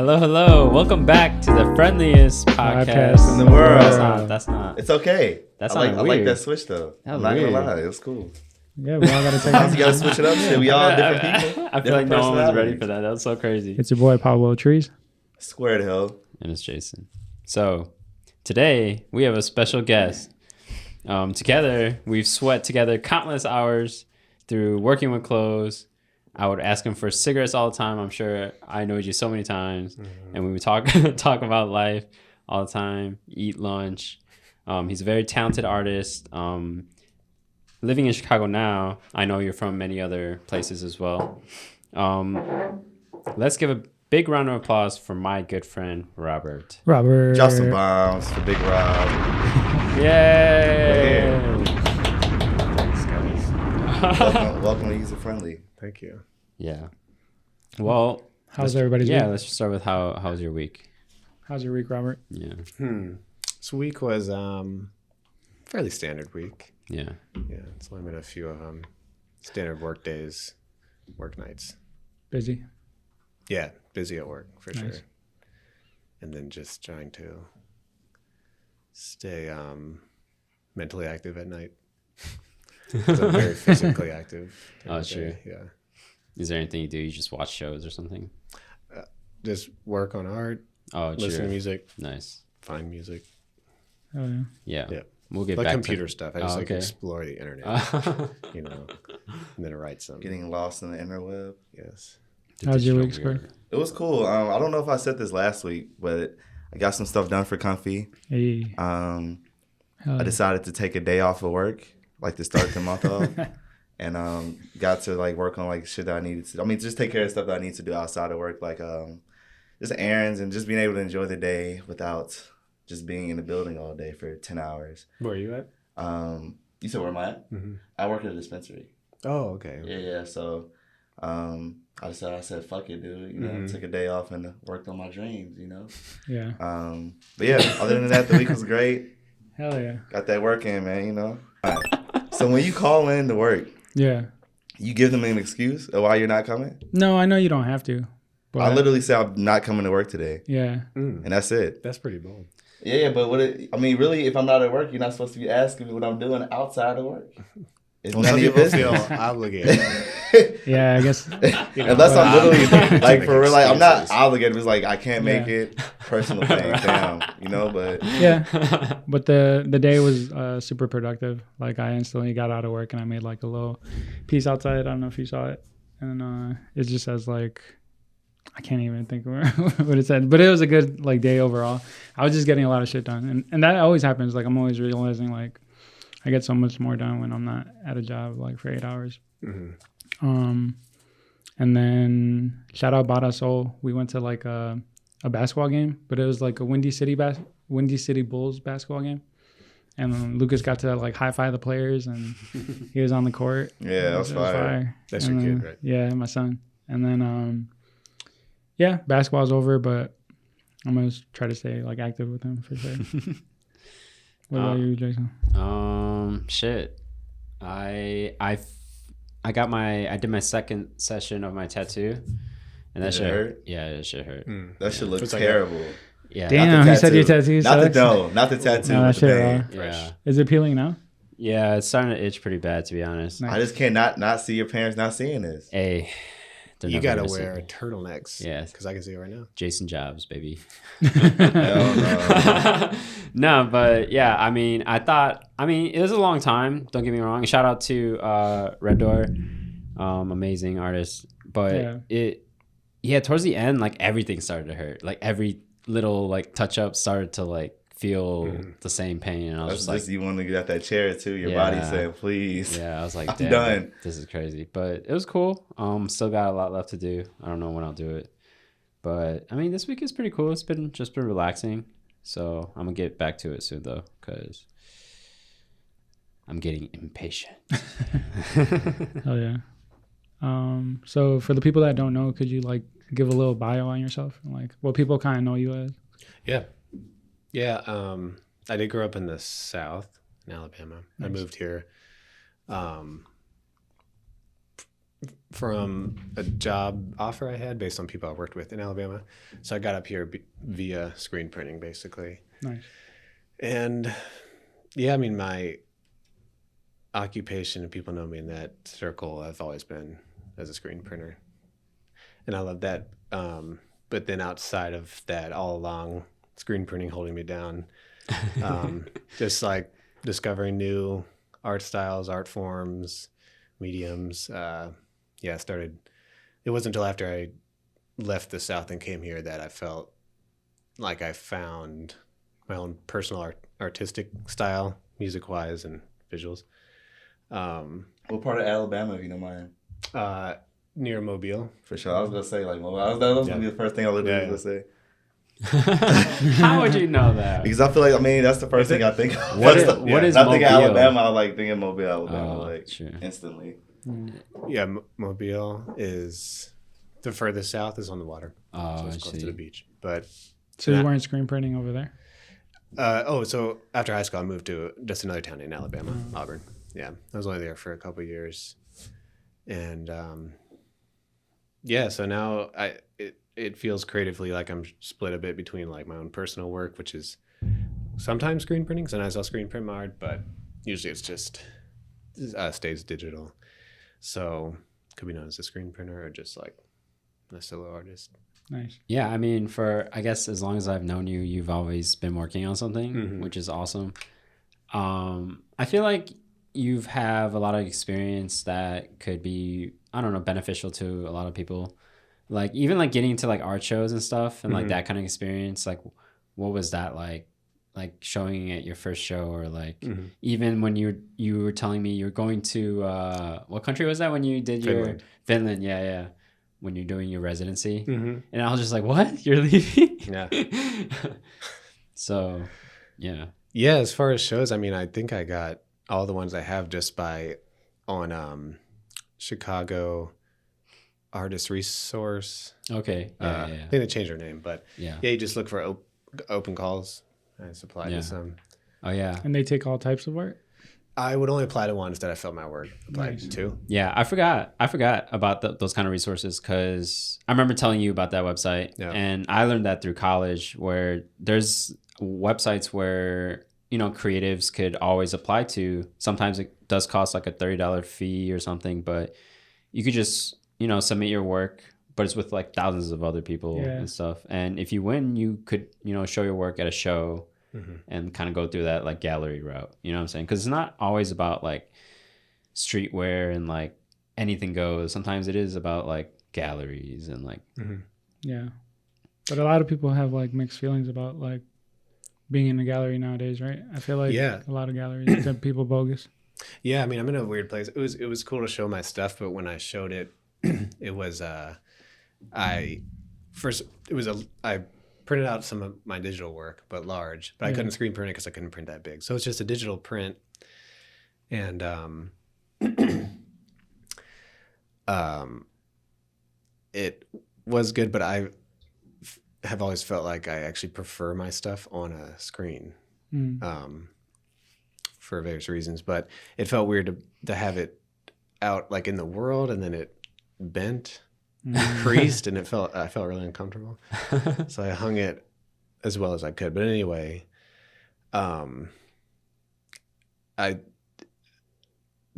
Hello. Welcome back to the friendliest podcast in the world. That's not. It's okay. That's I not like weird. that switch though. That I'm not weird. gonna lie, it was cool. Yeah, we all gotta take Sometimes you gotta switch it up. Shit, we all different people. I feel like no one was ready personalities. for that. That was so crazy. It's your boy Pablo Trees. Square the hell. And it's Jason. So today we have a special guest. Together, we've sweat together countless hours through working with clothes. I would ask him for cigarettes all the time. I'm sure I annoyed you so many times. And we would talk about life all the time, eat lunch. He's a very talented artist. Living in Chicago now, I know you're from many other places as well. Let's give a big round of applause for my good friend, Robert. Drop some bombs for Big Rob. Yay! Thanks, guys. Welcome to User Friendly. Thank you. Yeah. Well, How's everybody's week? Yeah, let's just start with how was your week? How's your week, Robert? Yeah. This week was fairly standard week. Yeah. Yeah, it's only been a few of them. Standard work days, work nights. Busy? Yeah, busy at work for Nice. sure. And then just trying to stay mentally active at night. 'Cause I'm very physically active. during Oh, the sure. day, Yeah. Is there anything you do? You just watch shows or something? Just work on art, Oh, listen sure. to music, Nice. find music. Oh yeah. Yeah. Yeah. We'll get Like back computer to stuff. I just okay. explore the internet, you know, and then write some. Getting lost in the interweb. Yes. the How's your digital week, Square? weird. It was cool. I don't know if I said this last week, but I got some stuff done for Comfy. Hey. I Hell yeah. decided to take a day off of work, like to start the month off. And got to like work on like shit that I needed to. I mean, just take care of stuff that I need to do outside of work, like just errands and just being able to enjoy the day without just being in the building all day for 10 hours. Where are you at? You said where am I at? Mm-hmm. I work at a dispensary. Oh, okay. Yeah. So I said fuck it, dude. You know, took a day off and worked on my dreams. You know. Yeah. But yeah, other than that, the week was great. Hell yeah. Got that work in, man. You know. All right. So when you call in to work, Yeah. you give them an excuse of why you're not coming? No, I know you don't have to. But I literally say I'm not coming to work today, Yeah. and that's it. That's pretty bold. Yeah, but really, if I'm not at work, you're not supposed to be asking me what I'm doing outside of work. It's none of your business. Obligated. Yeah, I guess. Unless I'm literally like for real, like I'm not excuses. obligated. It's like I can't make Yeah. it personal thing. Damn, you know. But Yeah. But the day was super productive. Like I instantly got out of work and I made like a little piece outside. I don't know if you saw it. And it just says like, I can't even think what it said, but it was a good like day overall. I was just getting a lot of shit done, and that always happens. Like I'm always realizing like I get so much more done when I'm not at a job like for 8 hours. Mm-hmm. And then shout out Bada Soul. We went to like a basketball game, but it was like a Windy City Bulls basketball game. And Lucas got to like high five the players, and he was on the court. yeah, that was It fire. That's And your then- kid, right? Yeah, my son. And then yeah, basketball's over, but I'm gonna try to stay like active with him for sure. What about you, Jason? Shit. I did my second session of my tattoo, and that Did it shit hurt? Yeah, that shit hurt. That shit looks It's like terrible. Yeah. Damn, he said your tattoo Not the sucks. not the tattoo. No, but that the shit pain. Yeah. Is it peeling now? Yeah, it's starting to itch pretty bad, to be honest. Nice. I just can't not see your parents not seeing this. Hey, they're You never gotta gonna see wear me. turtlenecks. Yeah. Because I can see it right now. Jason Jobs, baby. Hell no. No, but yeah, I mean, it was a long time. Don't get me wrong. Shout out to Red Door, amazing artist. But towards the end, like everything started to hurt. Like every little like touch up started to like feel the same pain, and I was That's just like, just you want to get out that chair too. Your Yeah. body saying, "Please." yeah, I was like, I'm damn, done. this is crazy. But it was cool. Still got a lot left to do. I don't know when I'll do it, but I mean, this week is pretty cool. It's been relaxing. So I'm gonna get back to it soon though, because I'm getting impatient. Hell yeah. So for the people that don't know, could you like give a little bio on yourself and like what people kind of know you as? Yeah. I did grow up in the South, in Alabama. Nice. I moved here from a job offer I had based on people I worked with in Alabama. So I got up here via screen printing, basically. Nice. And yeah, I mean, my occupation, and people know me in that circle, I've always been as a screen printer. And I love that. But then outside of that, all along, screen printing holding me down. Just like discovering new art styles, art forms, mediums. It wasn't until after I left the South and came here that I felt like I found my own personal artistic style, music wise and visuals. What part of Alabama, if you don't mind? Near Mobile. For sure. I was gonna say like Mobile. That was gonna be the first thing I was gonna say. How would you know that? Because I feel like, I mean, that's the first thing I think of. What is Mobile? I think of Alabama, I like thinking Mobile, Alabama, sure. Instantly. Yeah, Mobile is the furthest south is on the water. Oh, so it's close to the beach. But So you weren't screen printing over there? So after high school, I moved to just another town in Alabama, Auburn. Yeah, I was only there for a couple of years. And so now it feels creatively like I'm split a bit between like my own personal work, which is sometimes screen printing, sometimes I'll screen print my art, but usually it's just stays digital. So could be known as a screen printer or just like a solo artist. Nice. Yeah, I mean, I guess as long as I've known you, you've always been working on something, which is awesome. I feel like you have a lot of experience that could be, I don't know, beneficial to a lot of people. Like even like getting to like art shows and stuff and like that kind of experience. Like, what was that like? Like showing at your first show, or like even when you were telling me you're going to what country was that when you did your Finland? Yeah. When you're doing your residency, and I was just like, "What? You're leaving?" Yeah. So, yeah. Yeah, as far as shows, I mean, I think I got all the ones I have just on Chicago Artist Resource. Okay. Yeah. I think they changed their name, but yeah, you just look for open calls and apply to some. Oh yeah. And they take all types of art? I would only apply to ones that I felt my work applied to. Yeah, I forgot about those kind of resources because I remember telling you about that website, and I learned that through college, where there's websites where creatives could always apply to. Sometimes it does cost like a $30 fee or something, but you could just submit your work, but it's with like thousands of other people and stuff. And if you win, you could show your work at a show. And kind of go through that like gallery route, you know what I'm saying? Because it's not always about like streetwear and like anything goes. Sometimes it is about like galleries and like Yeah, but a lot of people have like mixed feelings about like being in a gallery nowadays, right? I feel like a lot of galleries are people bogus. Yeah, I mean, I'm in a weird place. It was cool to show my stuff, but when I showed it, it was I printed out some of my digital work, but large. But I couldn't screen print it because I couldn't print that big. So it's just a digital print, and it was good. But I have always felt like I actually prefer my stuff on a screen, for various reasons. But it felt weird to have it out like in the world, and then it bent. Creased, and I felt really uncomfortable. So I hung it as well as I could. But anyway,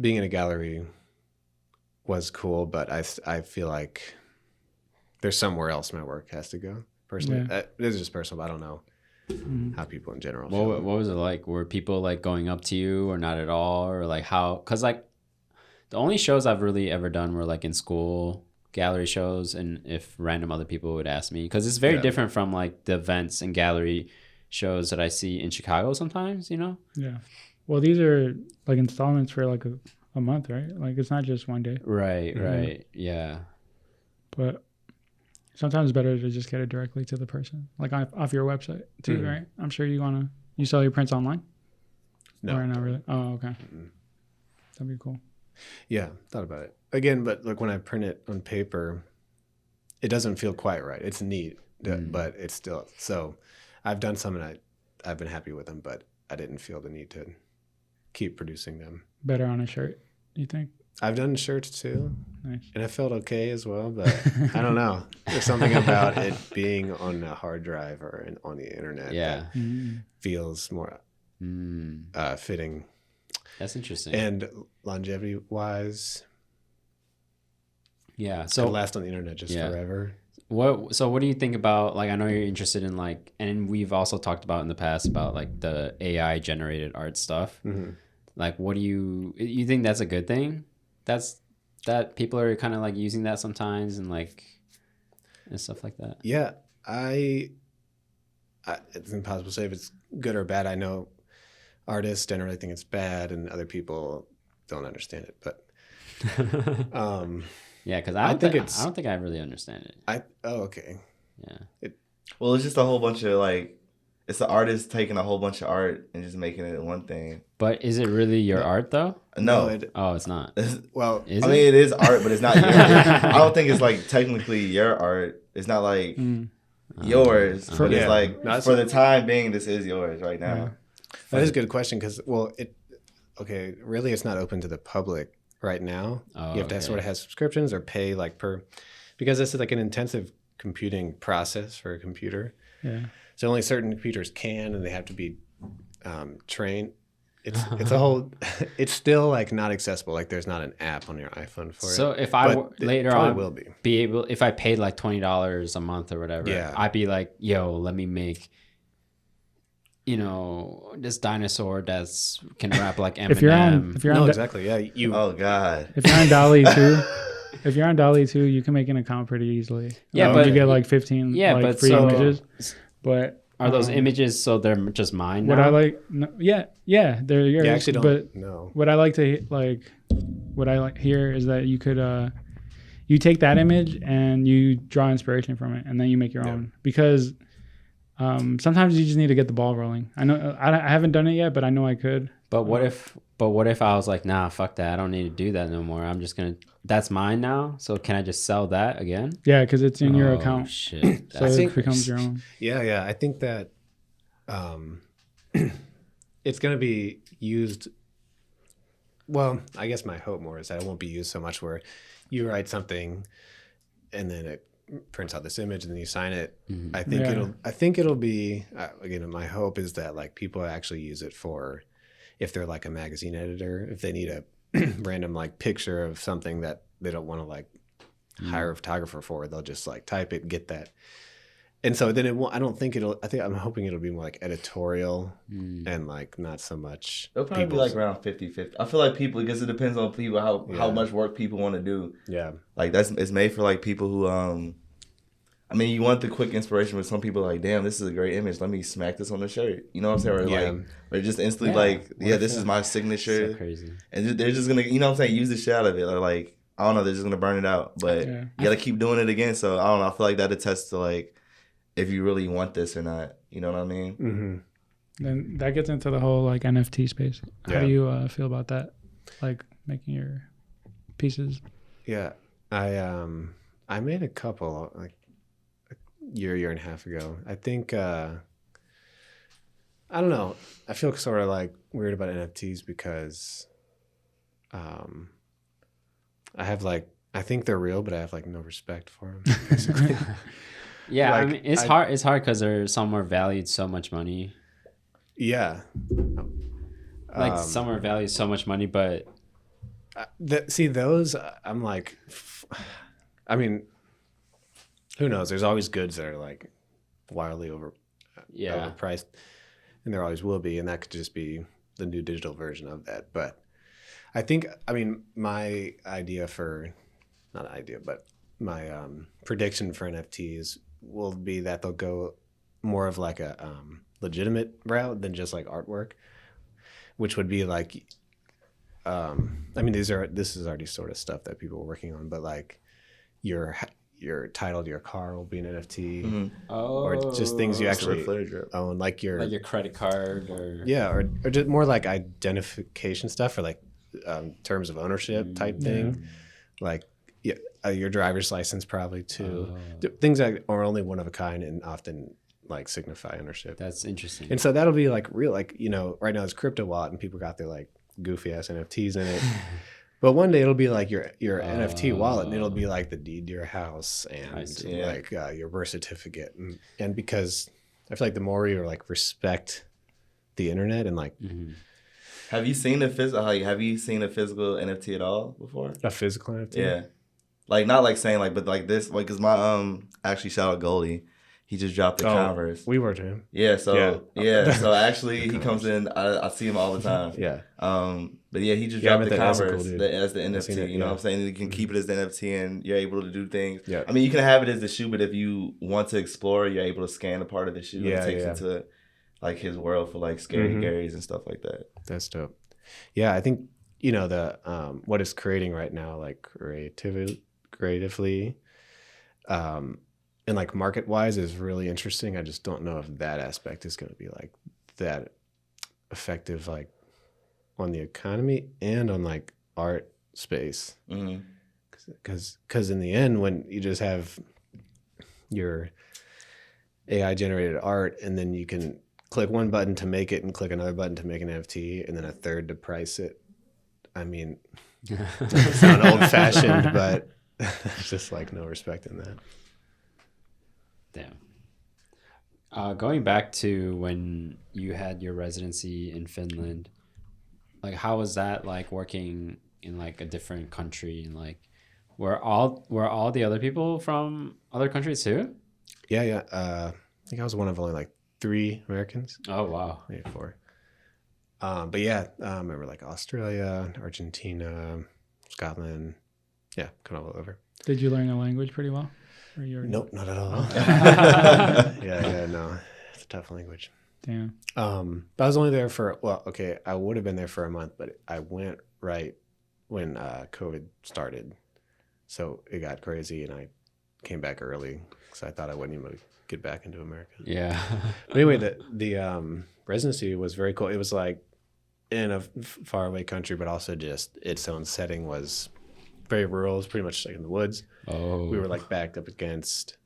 being in a gallery was cool, but I feel like there's somewhere else my work has to go. Personally, this is just personal. But I don't know how people in general. What was it like? Were people like going up to you, or not at all, or like how? Because like the only shows I've really ever done were like in school gallery shows, and if random other people would ask me, because it's very different from like the events and gallery shows that I see in Chicago sometimes, Yeah. Well, these are like installments for like a month, right? Like it's not just one day. Right. Yeah. But sometimes it's better to just get it directly to the person, like off your website too, right? I'm sure you sell your prints online? No. Or not really? Oh, okay. That'd be cool. Yeah, thought about it. Again, but like when I print it on paper, it doesn't feel quite right. It's neat, but it's still. So I've done some and I've been happy with them, but I didn't feel the need to keep producing them. Better on a shirt, you think? I've done shirts too, Nice. and I felt okay as well. But I don't know. There's something about it being on a hard drive or on the internet that feels more fitting. That's interesting. And longevity wise, yeah. so So last on the internet just forever. what do you think about, like, I know you're interested in, like, and we've also talked about in the past about like the AI generated art stuff. Like, what do you think that's a good thing? That people are kind of like using that sometimes and like and stuff like that. Yeah, it's impossible to say if it's good or bad. I know artists generally think it's bad, and other people don't understand it. But yeah, because I don't think I really understand it. Okay. Yeah. Well, it's just a whole bunch of like, it's the artist taking a whole bunch of art and just making it one thing. But is it really your art though? No. It's not. Well, Is I mean, it is art, but it's not yours. I don't think it's like technically your art. It's not like yours, but it's like for the time being, this is yours right now. That is a good question because, well, really it's not open to the public right now. You have to sort of have subscriptions or pay like because this is like an intensive computing process for a computer. Yeah. So only certain computers can, and they have to be trained. It's a whole. It's still like not accessible. Like there's not an app on your iPhone for it. So if I later on will be able, if I paid like $20 a month or whatever, I'd be like, yo, let me make, this dinosaur that's can rap like Eminem. If you're on exactly. Yeah. Oh God. If you're on DALL-E 2, if you're on DALL-E 2, you can make an account pretty easily. Yeah, but you get like 15 but free images. But are those images so they're just mine now? What I like, they're yours. You actually don't but know. What I like here is that you could you take that image and you draw inspiration from it, and then you make your own. Because sometimes you just need to get the ball rolling. I know I haven't done it yet, but I know I could. But what if I was like, nah, fuck that, I don't need to do that no more. I'm just gonna. That's mine now. So can I just sell that again? Yeah, because it's in your account. Shit. So it becomes your own. Yeah. I think that it's going to be used. Well, I guess my hope more is that it won't be used so much where you write something and then it prints out this image and then you sign it. I think it'll be again. My hope is that like people actually use it for if they're like a magazine editor, if they need a random like picture of something that they don't want to like hire a photographer for, they'll just like type it, get that. And so then it won't, I'm hoping it'll be more like editorial and like not so much. It'll probably be like around 50-50. I feel like people, because it depends on people, how much work people want to do. Yeah. Like it's made for like people who, I mean, you want the quick inspiration, but some people are like, damn, this is a great image. Let me smack this on the shirt. You know what I'm saying? Or just instantly this is my signature. So crazy. And they're just going to, you know what I'm saying, use the shit out of it. Or like, I don't know, they're just going to burn it out. But you got to keep doing it again. So I don't know. I feel like that attests to like, if you really want this or not. You know what I mean? Mm-hmm. Then that gets into the whole like NFT space. How do you feel about that? Like making your pieces? Yeah. I made a couple like year and a half ago. I think I don't know. I feel sort of like weird about NFTs because I have like, I think they're real, but I have like no respect for them. Basically. Yeah, like, I mean, it's hard. It's hard because some are valued so much money. Yeah, like some are valued so much money, but those I'm like, I mean, who knows? There's always goods that are like wildly overpriced, and there always will be, and that could just be the new digital version of that. But I think, I mean, my prediction for NFTs will be that they'll go more of like a legitimate route than just like artwork, which would be like I mean this is already sort of stuff that people are working on, but like your title to your car will be an NFT, or just things you actually own, like your credit card, or just more like identification stuff, or like terms of ownership type thing, like your driver's license probably too. Things that are only one of a kind and often like signify ownership. That's interesting. And so that'll be like real, like, right now it's crypto wallet and people got their like goofy ass NFTs in it. But one day it'll be like your NFT wallet, and it'll be like the deed to your house and like your birth certificate, and because I feel like the more you like respect the internet and like. Have you seen a physical NFT at all before? A physical NFT? Yeah. Like, not like saying like, but like this, like, cause my, actually shout out Goldie. He just dropped the Converse. We worked him. Yeah. So, so actually he comes in, I see him all the time. Yeah. But yeah, he just dropped the Converse cool, as the NFT. You know what I'm saying? You can keep it as the NFT and you're able to do things. Yeah. I mean, you can have it as the shoe, but if you want to explore, you're able to scan a part of the shoe and it takes into like his world for like scary Garys and stuff like that. That's dope. Yeah, I think the what it's creating right now, like creatively, and like market wise, is really interesting. I just don't know if that aspect is going to be like that effective, like on the economy and on like art space. Because in the end, when you just have your AI generated art, and then you can click one button to make it and click another button to make an NFT and then a third to price it. I mean, sound old fashioned, but there's just like no respect in that. Damn. Going back to when you had your residency in Finland, like how was that like working in like a different country, and like were all the other people from other countries too? Yeah. I think I was one of only like 3 Americans. Oh wow. Maybe 4. But yeah, I remember like Australia, Argentina, Scotland. Yeah, kind of all over. Did you learn the language pretty well? Nope, not at all. No. It's a tough language. Damn. But I was only there for, I would have been there for a month, but I went right when COVID started. So it got crazy and I came back early because I thought I wouldn't even get back into America. Yeah. But anyway, the residency was very cool. It was like in a faraway country, but also just its own setting was very rural. It was pretty much like in the woods. Oh. We were like backed up against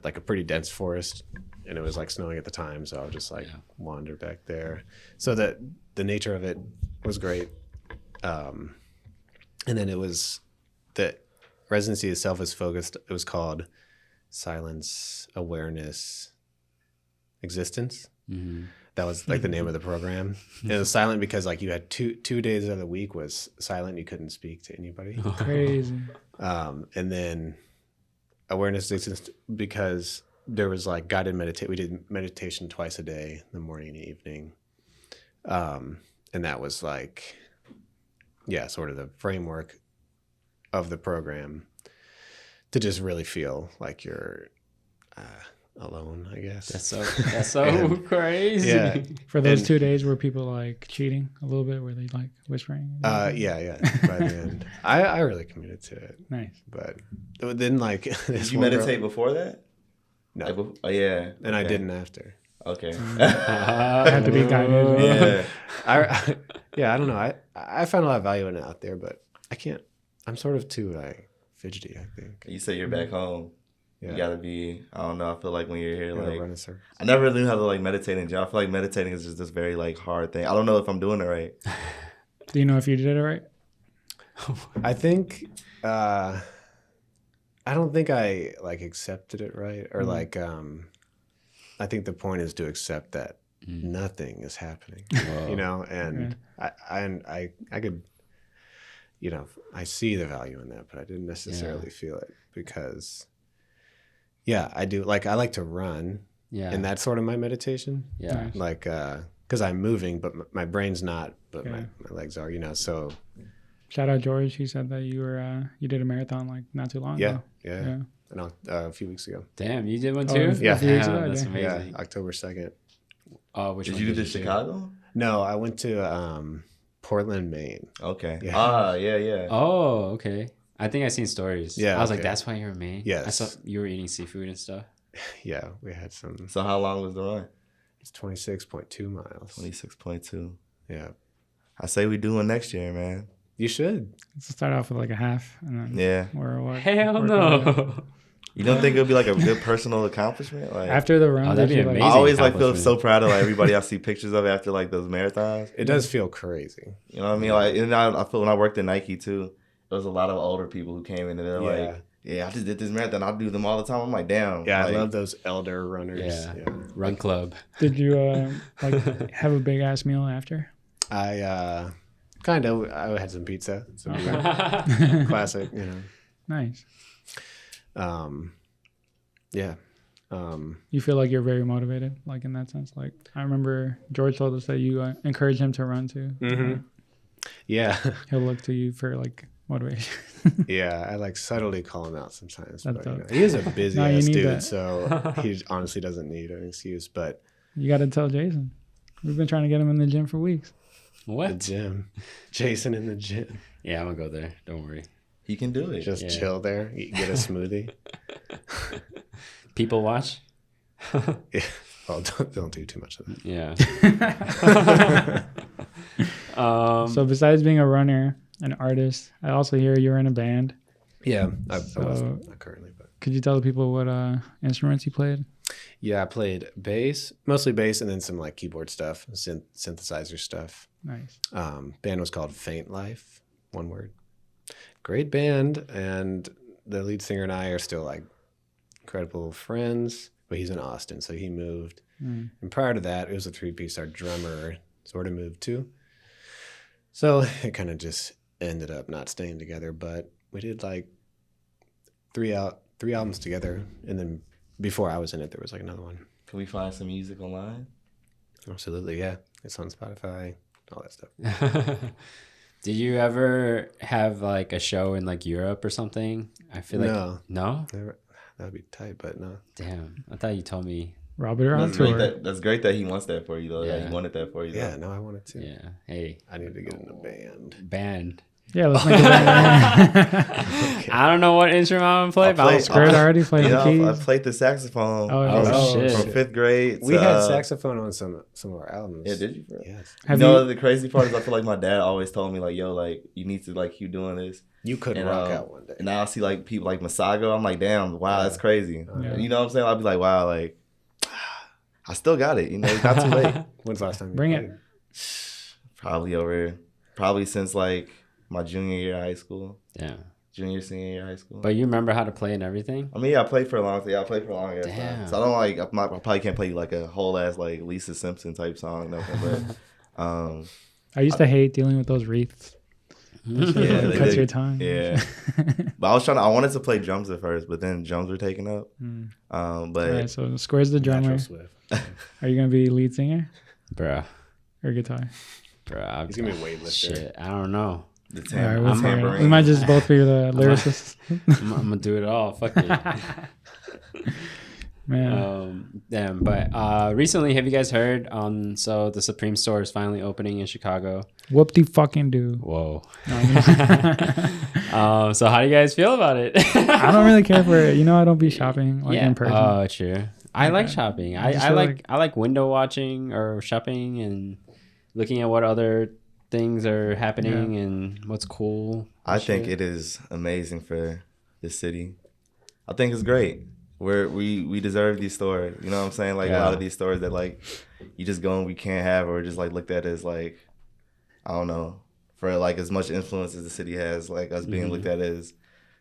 like a pretty dense forest, and it was like snowing at the time, so I would just like wander back there. So that the nature of it was great. And then it was the residency itself is focused. It was called Silence, Awareness, Existence. That was like the name of the program. And it was silent because like you had two days of the week was silent. You couldn't speak to anybody. Crazy. And then awareness existence because there was like guided meditation. We did meditation twice a day, the morning and evening. And that was like, sort of the framework of the program to just really feel like you're alone, I guess. That's so crazy. Yeah. For those 2 days, were people like cheating a little bit? Were they like whispering? Yeah. By the end, I really committed to it. Nice. But then, like, did you meditate before that? No. Like, and I didn't after. Okay. Had to be guided. I don't know. I found a lot of value in it out there, but I can't. I'm sort of too like fidgety, I think. You say you're back home. Yeah. You gotta be. I don't know. I feel like when you're here, like run a circle. I never knew how to like meditate in general. I feel like meditating is just this very like hard thing. I don't know if I'm doing it right. Do you know if you did it right? I think. I don't think I like accepted it right, or like. I think the point is to accept that nothing is happening. You know, and I could. You know, I see the value in that, but I didn't necessarily feel it because. Yeah, I do. Like, I like to run. Yeah. And that's sort of my meditation. Yeah. Nice. Like, because I'm moving, but my brain's not, but my legs are, you know, so. Shout out George. He said that you did a marathon like not too long ago. Yeah. And a few weeks ago. Damn, you did one too? Yeah. That's amazing. Yeah, October 2nd. Which did one you do Chicago? No, I went to Portland, Maine. Okay. Yeah. Yeah. Oh, okay. I think I seen stories. Yeah, I was like, that's why you're in Maine? Yes. I saw you were eating seafood and stuff. Yeah, we had some. So how long was the run? It's 26.2 miles. 26.2. Yeah. I say we do one next year, man. You should. Let's start off with like a half, and then Yeah. we're Hell no. You don't think it would be like a good personal accomplishment? Like After the run, that'd did be you like? I amazing. always like feel accomplishment. so proud of like everybody I see pictures of after like those marathons. It does feel crazy. You know what I mean? Like, and I feel when I worked at Nike too, there was a lot of older people who came in and they're like, "Yeah, I just did this marathon. I do them all the time." I'm like, "Damn." Yeah, like, I love those elder runners. Yeah. Run club. Did you like have a big ass meal after? I kind of. I had some pizza. Some classic, you know. Nice. Yeah. You feel like you're very motivated, like in that sense. Like I remember George told us that you encourage him to run too. Yeah. He'll look to you for like motivation. Yeah. I like subtly call him out sometimes. That's But, you know, dope. he is a busy No, you ass need dude, that. so he honestly doesn't need an excuse. But You got to tell Jason. We've been trying to get him in the gym for weeks. the What? gym, Jason in the gym, Yeah, I'm gonna go there. Don't worry. he can do it. just Yeah. chill there, get a smoothie. People watch. Yeah. Well, don't do too much of that. Yeah. So besides being a runner, an artist, I also hear you're in a band. Yeah, I So- wasn't not currently, but Could you tell the people what instruments you played? yeah, I played bass, mostly bass, and then some like keyboard stuff, synthesizer stuff. Nice. Band was called Faint Life, one word. Great band, and the lead singer and I are still like incredible friends. But he's in Austin, so he moved. Mm. And prior to that, it was a 3-piece. Our drummer sort of moved too. So it kind of just ended up not staying together. But we did like three albums together, and then before I was in it, there was like another one. Can we find some music online? Absolutely, yeah. It's on Spotify, all that stuff. Did you ever have like a show in like Europe or something? I feel like No. no. Never, that would be tight, but no. Damn, I thought you told me. Robert on That's great, tour. that's great that he wants that for you though. Yeah, Yeah. he wanted that for you. Yeah, Though. no, I wanted to. Yeah. Hey, I need to get in a band. band. Yeah, let's make a band. I don't know what instrument I'm gonna play, I'll but play- I'll Squirt already played You the know, I keys. played the saxophone. Oh, Oh, yeah. shit. From 5th grade. We to, had saxophone on some of our albums. Yeah, did you? Bro? Yes. Have you know you- the crazy part is I feel like my dad always told me like, yo, like you need to like keep doing this. You could And, rock out one day. And now I see like people like Masago. I'm like, damn, wow, that's crazy. Yeah. You know what I'm saying? I'll be like, wow, like I still got it. You know, it's not too late. When's the last time you Bring played? it. Probably since like my junior year of high school, Yeah. senior year of high school. But you remember how to play and everything? I mean, yeah, I played for a long time. Yeah, I played for a long ass Damn. time. So I don't like. I probably can't play like a whole ass like Lisa Simpson type song, nothing. But I used to hate dealing with those wreaths. yeah, It cuts your tongue. Yeah, but I wanted to play drums at first, but then drums were taken up. Mm. But All right, so Square's the drummer. Natural Swift. Are you gonna be lead singer Bruh. or guitar? Bruh. He's gonna be a weightlifter. Shit. I don't know. the All right, tam- we'll figure it out. tambourine. We might just both be the lyricists. I'm gonna do it all. Fuck it. Man, Damn. But recently, have you guys heard? So the Supreme store is finally opening in Chicago. whoop de fucking do. Whoa. No, I mean- So how do you guys feel about it? I don't really care for it. You know, I don't be shopping like in person. Oh, true. I like Okay. shopping. I just I feel like like- I like window watching or shopping and looking at what other things are happening and what's cool. I and think shit. it is amazing for the city. I think it's great. We deserve these stores. You know what I'm saying? Like a Yeah. lot of these stores that like you just go and we can't have or just like looked at as like I don't know, for like as much influence as the city has, like us being looked at as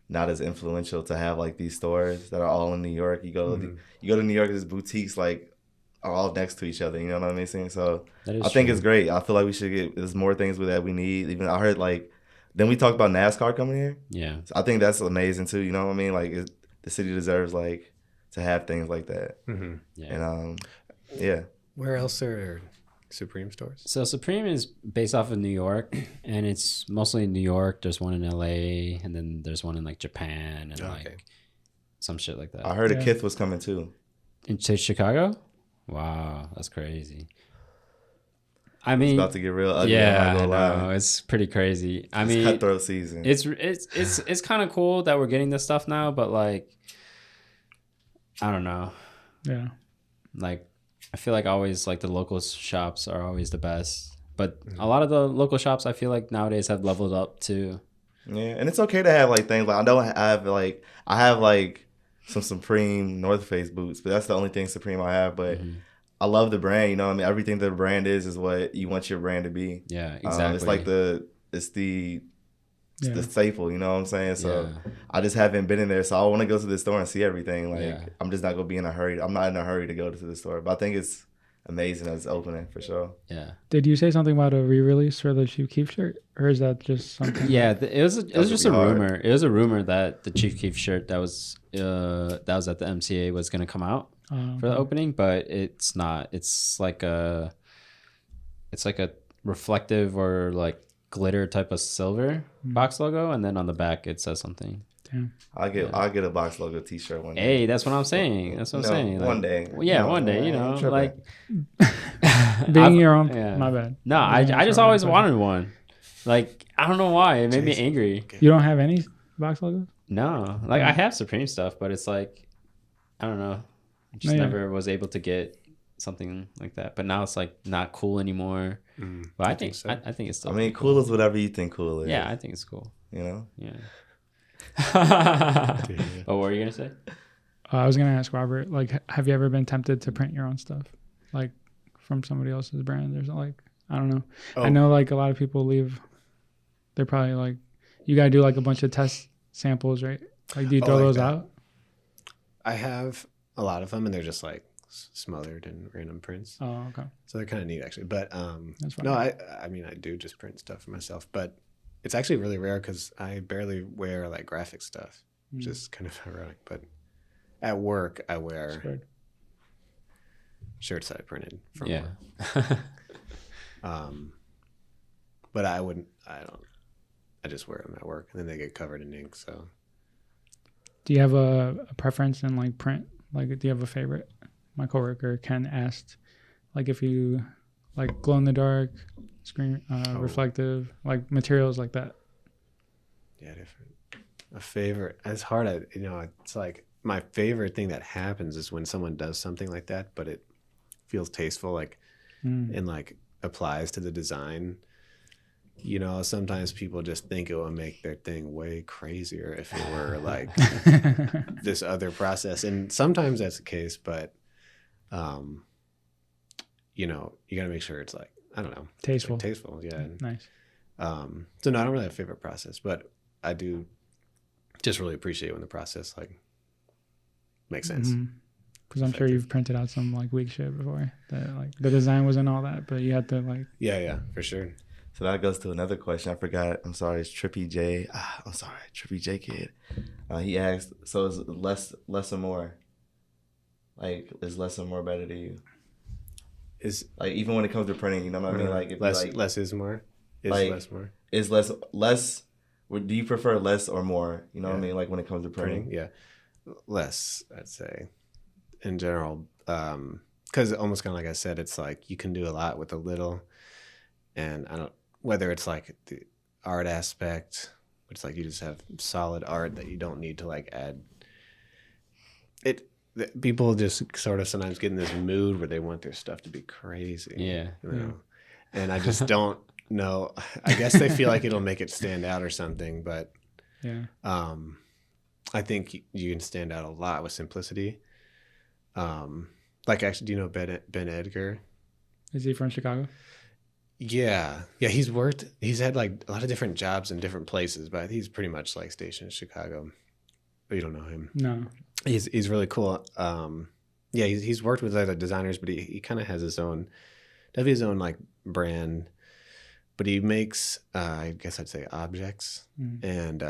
not as influential to have like these stores that are all in New York. You go to New York, there's boutiques like are all next to each other. You know what I'm saying? So That is I think true. it's great. I feel like we should get there's more things with that we need. Even I heard like then we talked about NASCAR coming here. Yeah. So I think that's amazing too. You know what I mean? Like the city deserves like to have things like that. Mm-hmm. Yeah. And yeah. Where else are Supreme stores? So Supreme is based off of New York, and it's mostly in New York. There's one in LA, and then there's one in like Japan and like some shit like that. I heard Yeah. a Kith was coming too. Into Chicago? Wow, that's crazy. I It's mean, about to get real ugly. yeah, I'm not gonna I know. lie. It's pretty crazy. I It's mean, cutthroat season. it's kind of cool that we're getting this stuff now, but like, I don't know. Yeah. Like, I feel like always like the local shops are always the best, but a lot of the local shops I feel like nowadays have leveled up too. Yeah, and it's okay to have like things like I have some Supreme North Face boots, but that's the only thing Supreme I have. But I love the brand. You know what I mean? Everything that the brand is what you want your brand to be. Yeah, exactly. It's like the staple, you know what I'm saying? So I just haven't been in there. So I want to go to the store and see everything. Like I'm just not going to be in a hurry. I'm not in a hurry to go to the store. But I think it's amazing as it's opening for sure. Yeah. Did you say something about a re-release for the Chief Keef shirt? Or is that just something? Yeah, it was just a rumor. It was a rumor that the Chief Keef shirt that was at the MCA was going to come out for the opening, but it's not. It's like a reflective or like glitter type of silver box logo, and then on the back it says something. Damn. I'll get a box logo T-shirt one day. Hey, that's what I'm saying. That's what I'm saying. Like, one day. Well, yeah, one day. You know, like being your own. Yeah. My bad. No, I just always wanted one. Like I don't know why it made me angry. You don't have any box logos? No, like I have Supreme stuff, but it's like I don't know. I just never was able to get something like that. But now it's like not cool anymore. But I think so. I think it's still. I mean, cool is whatever you think cool is. Yeah, I think it's cool. You know. Yeah. Oh, what were you gonna say? I was gonna ask Robert. Like, have you ever been tempted to print your own stuff, like from somebody else's brand? There's like I don't know. I know like a lot of people leave. They're probably like, you gotta do like a bunch of test samples, right? Like, do you throw those out? I have a lot of them, and they're just like smothered in random prints. Oh, okay. So they're kind of neat, actually. But That's fine. no, I mean, I do just print stuff for myself, but it's actually really rare because I barely wear like graphic stuff, which is kind of ironic. But at work, I wear shirts that I printed from work. But I just wear them at work, and then they get covered in ink. So, do you have a preference in like print? Like, do you have a favorite? My coworker Ken asked, like, if you like glow in the dark, screen reflective, like materials like that. Yeah, different. A favorite. It's hard. It's like my favorite thing that happens is when someone does something like that, but it feels tasteful, like and like applies to the design. You know, sometimes people just think it will make their thing way crazier if it were like this other process. And sometimes that's the case, but, you know, you got to make sure it's like, I don't know. Tasteful. Like tasteful, yeah. Nice. So no, I don't really have a favorite process, but I do just really appreciate when the process like makes sense. Because I'm sure you've printed out some like weak shit before that like the design wasn't all that, but you had to like. Yeah, for sure. So that goes to another question. I forgot. I'm sorry. It's Trippy J. Trippy J Kid. He asked, so is less or more? Like, is less or more better to you? Is like even when it comes to printing, you know what I mean? Like less is more. Is like, less more? Is less? Do you prefer less or more? You know what I mean? Like when it comes to printing. Yeah, less. I'd say, in general, because almost kind of like I said, it's like you can do a lot with a little, and I don't. Whether it's like the art aspect, which is like you just have solid art that you don't need to like add. People just sort of sometimes get in this mood where they want their stuff to be crazy. Yeah. You know? And I just don't know. I guess they feel like it'll make it stand out or something, but yeah. I think you can stand out a lot with simplicity. Like actually, do you know Ben Edgar? Is he from Chicago? Yeah, he's had like a lot of different jobs in different places, but he's pretty much like stationed in Chicago. But you don't know him. No. He's really cool. Yeah, he's worked with other designers, but he kind of has his own like brand. But he makes I guess I'd say objects, and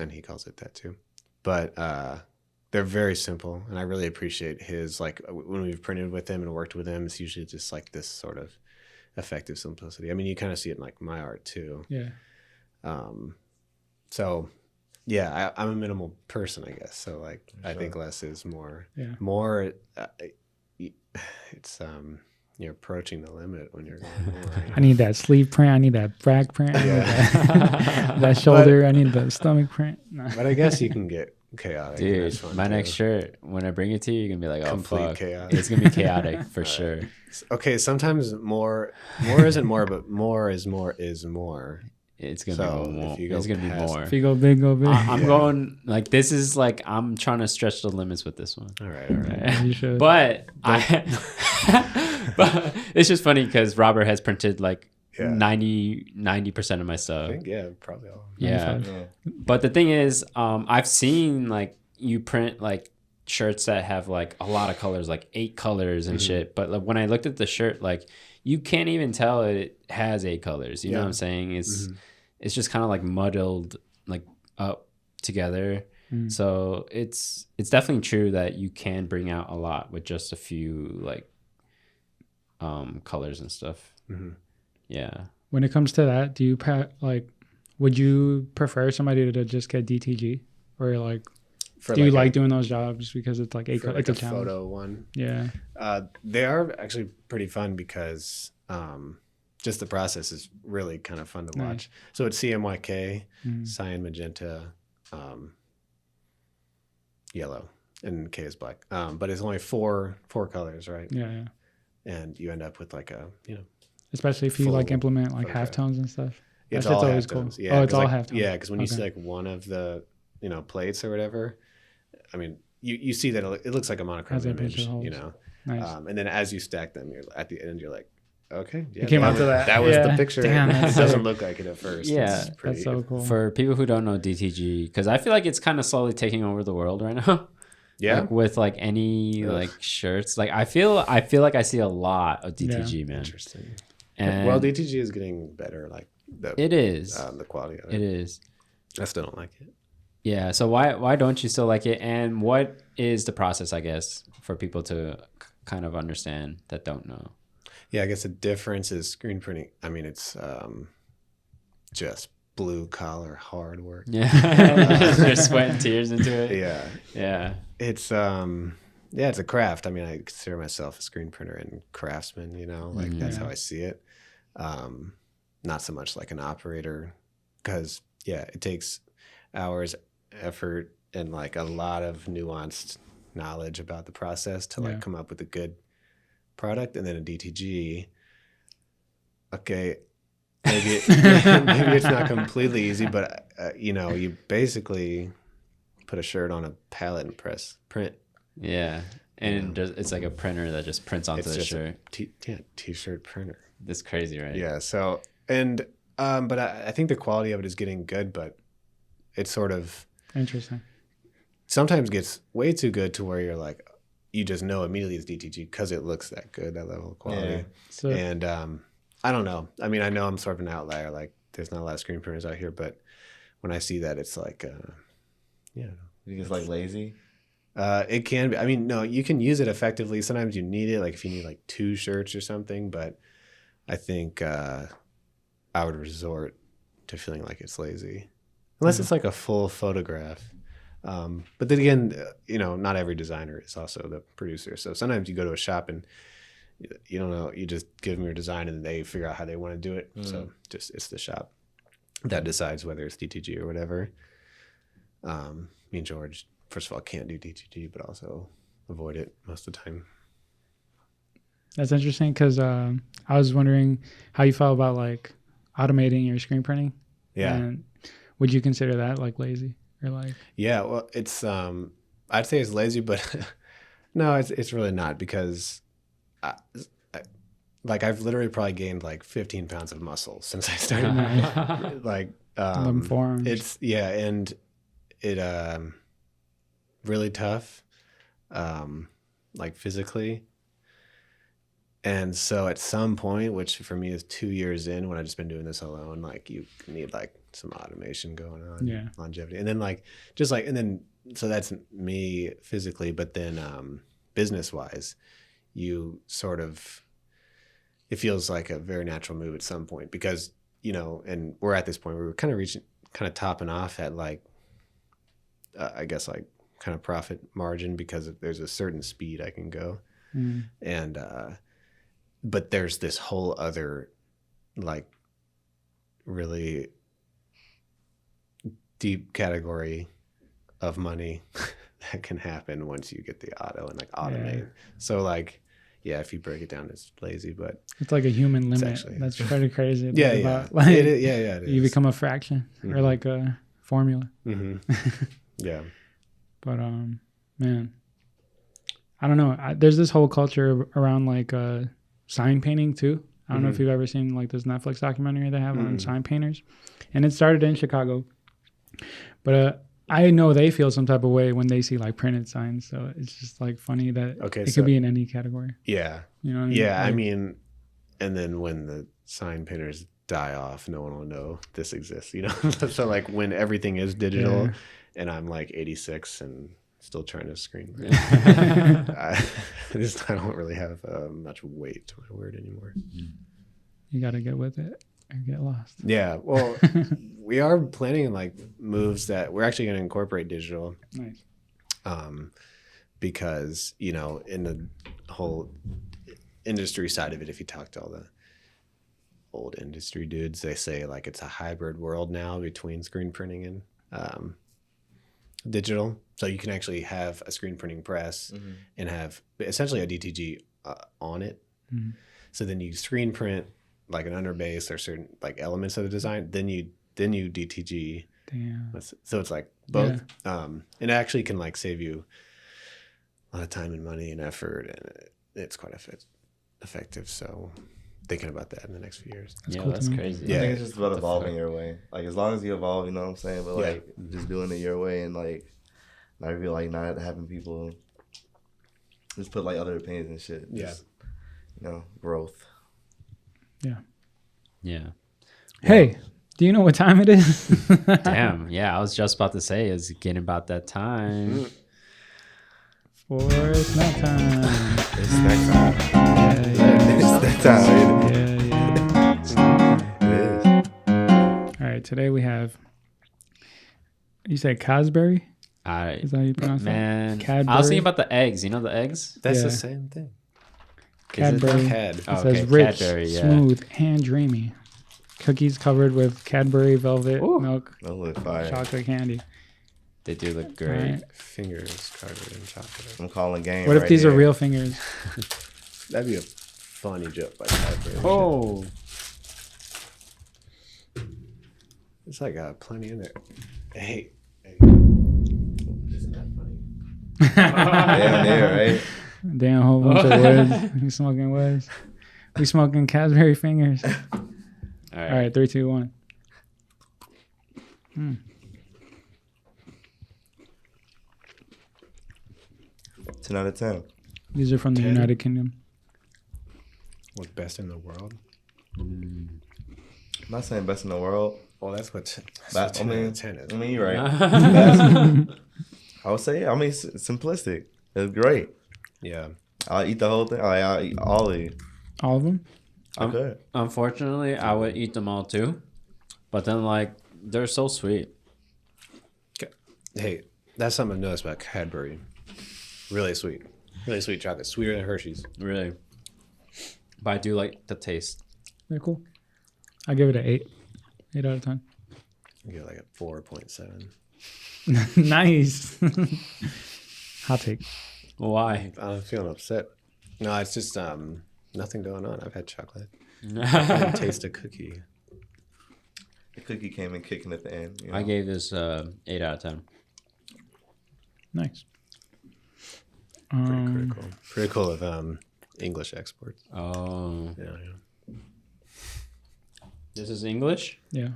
he calls it that too. But they're very simple, and I really appreciate his like when we've printed with him and worked with him. It's usually just like this sort of effective simplicity. I mean, you kind of see it in like my art too. Yeah. So yeah, I'm a minimal person, I guess. So like, I think less is more. Yeah. More, it's you're approaching the limit when you're going more. You know? I need that sleeve print. I need that back print. I need that shoulder. I need the stomach print. No. But I guess you can get chaotic. Dude, my next shirt, when I bring it to you, you're gonna be like, oh, complete fuck. chaotic. It's gonna be chaotic for sure. Okay, sometimes more isn't more, but more is more is more. it's gonna So be more. if you go It's gonna be past- more. If you go big, go big. I'm going like this is like I'm trying to stretch the limits with this one. All right. Yeah, you should. But but it's just funny because Robert has printed like Yeah. 90% of my I stuff. think, yeah, probably all. Yeah. 95. Yeah. But the thing is, I've seen like you print like shirts that have like a lot of colors, like 8 colors and shit. But like, when I looked at the shirt, like you can't even tell it has 8 colors. You know what I'm saying? It's just kind of like muddled like up together. So it's definitely true that you can bring out a lot with just a few like colors and stuff. Yeah. When it comes to that, do you like? Would you prefer somebody to just get DTG, or like? For Do you like like doing those jobs because it's like for it's like a challenge? photo one? Yeah. They are actually pretty fun because just the process is really kind of fun to Nice. watch. So it's CMYK, cyan, magenta, yellow, and K is black. But it's only four colors, right? Yeah. And you end up with like a Especially if you like Full implement like photograph. halftones and stuff. It's That shit's all always halftones. cool. Yeah, Oh, it's 'cause, all like, halftone. Yeah, because when you see Okay. like one of the plates or whatever, I mean, you see that it looks like a Has monochrome a bunch image, of holes. you know. Nice. And then as you stack them, you're at the end, you're like, okay, yeah, You came up to that. That was the Yeah. picture. Damn, it that's doesn't sick. look like it at first. Yeah. It's pretty, That's so cool. For people who don't know DTG, because I feel like it's kind of slowly taking over the world right now. yeah. Like, with like any Ugh. like shirts, like I feel like I see a lot of DTG, man. Interesting. And Well, DTG is getting better, like it is. the quality of It it. is. I still don't like it. Yeah. So why don't you still like it? And what is the process, I guess, for people to kind of understand that don't know? Yeah, I guess the difference is screen printing. I mean, it's just blue collar hard work. Yeah. There's sweat and tears into it. Yeah. Yeah. It's it's a craft. I mean, I consider myself a screen printer and craftsman, you know, like that's how I see it. Not so much like an operator, because it takes hours, effort, and like a lot of nuanced knowledge about the process to like come up with a good product. And then a DTG, okay, maybe it's not completely easy, but you basically put a shirt on a pallet and print. Yeah. And it's like a printer that just prints onto It's the just shirt. T-shirt printer. That's crazy, right? Yeah. So but I think the quality of it is getting good, but it sort of Interesting. sometimes gets way too good to where you're like, you just know immediately it's DTG because it looks that good, that level of quality. Yeah. So And I don't know. I mean, I know I'm sort of an outlier. Like, there's not a lot of screen printers out here, but when I see that, it's like, You think it's like lazy? it can be. I mean, no, you can use it effectively. Sometimes you need it, like if you need like 2 shirts or something. But I think I would resort to feeling like it's lazy, unless it's like a full photograph. But then again, not every designer is also the producer. So sometimes you go to a shop and you don't know, you just give them your design and they figure out how they want to do it. So it's the shop that decides whether it's DTG or whatever. Me and George, first of all, can't do DTG, but also avoid it most of the time. that's interesting because I was wondering how you felt about like automating your screen printing. Yeah. And would you consider that like lazy or like? Yeah, well, it's I'd say it's lazy, but no, it's really not, because I've literally probably gained like 15 pounds of muscle since I started. Like Them forearms. it's and it really tough, like physically. And so at some point, which for me is 2 years in, when I've just been doing this alone, like you need like some automation going on, longevity. And then so that's me physically, but then business wise, you sort of, it feels like a very natural move at some point, because, and we're at this point where we're kind of topping off at like, I guess like kind of profit margin, because there's a certain speed I can go. And, but there's this whole other, like, really deep category of money that can happen once you get the auto and like automate. So like, yeah, if you break it down, it's lazy, but It's like a human limit. actually- That's pretty crazy. to yeah, think yeah, about. Like, it you is. become a fraction or like a formula. Yeah. But man, I don't know. There's this whole culture around like sign painting too. I don't know if you've ever seen like this Netflix documentary they have on sign painters, and it started in Chicago. But I know they feel some type of way when they see like printed signs. So it's just like funny that it could be in any category. Yeah. You know what I mean? Yeah, I Like, mean, and then when the sign painters die off, no one will know this exists, you know? So like when everything is digital and I'm like 86 and still trying to screen print, I don't really have much weight to my word anymore. you got to get with it or get lost. Yeah, well, we are planning like moves that we're actually going to incorporate digital. Nice. Because, you know, in the whole industry side of it, if you talk to all the old industry dudes, they say like it's a hybrid world now between screen printing and digital. So you can actually have a screen printing press and have essentially a DTG on it. So then you screen print like an underbase or certain like elements of the design, then you DTG. Damn. So it's like both. And it actually can like save you a lot of time and money and effort, and it's quite effective. So thinking about that in the next few years. That's crazy. I think it's just about evolving your way. Like as long as you evolve, you know what I'm saying. But like just doing it your way and like not feel like not having people just put like other opinions and shit. Just, you know, growth. Yeah. Hey, do you know what time it is? Damn. Yeah, I was just about to say it's getting about that time. For snack time. It's snack time. Yeah. It's snack time. Yeah. It is. All right. Today we have. You say Casberry? Is that how you pronounce Man, Cadbury? I was thinking about the eggs. You know the eggs? That's Yeah. the same thing. Cadbury. Cad. It says rich, smooth, and dreamy. Cookies covered with Cadbury velvet milk That look fire. chocolate candy. They do look All great. right. Fingers covered in chocolate. I'm calling game. What if right these here. are real fingers? That'd be a funny joke by Cadbury. Oh, It's like plenty in there. Hey. Isn't that funny? Damn near, right? Damn, whole bunch of woods. We smoking woods. We smoking Cadbury fingers. all All right, 3, 2, 1. 10 out of 10. These are from the 10? United Kingdom. What's best in the world? I'm not saying best in the world. Well, that's what But, 10 out of 10 is. I mean, you're right. Best. I would say, I mean, simplistic. It's great. Yeah. I'll eat the whole thing. I'll eat all of it. All of them? I could. unfortunately, I would eat them all too, but then like they're so sweet. Hey, that's something I've noticed about Cadbury. Really sweet. Really sweet chocolate. Sweeter than Hershey's. Really, but I do like the taste. They're cool. I give it an 8. 8 out of 10. I get like a 4.7. Nice. Hot take. Why? I'm feeling upset. No, it's just nothing going on. I've had chocolate. I can taste a cookie. The cookie came in kicking at the end. You know? I gave this 8 out of 10. Nice. Pretty critical. Critical of English exports. Oh, Yeah. this is English. Yeah.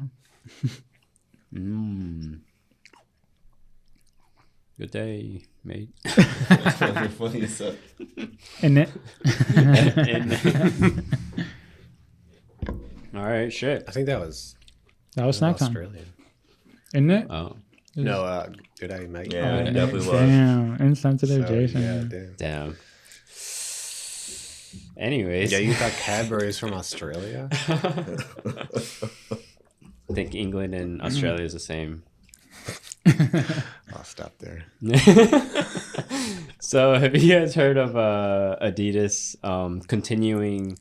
Good day, mate. You're funny as fuck. And it. All right, shit. I think that was That was snack time. Australian. Isn't it? Oh, No, did I make Yeah, it yeah. definitely was. Damn. Insensitive So, Jason. yeah, damn. damn. Anyways, Yeah, you thought Cadbury is from Australia? I think England and Australia is the same. I'll stop there. So, have you guys heard of Adidas continuing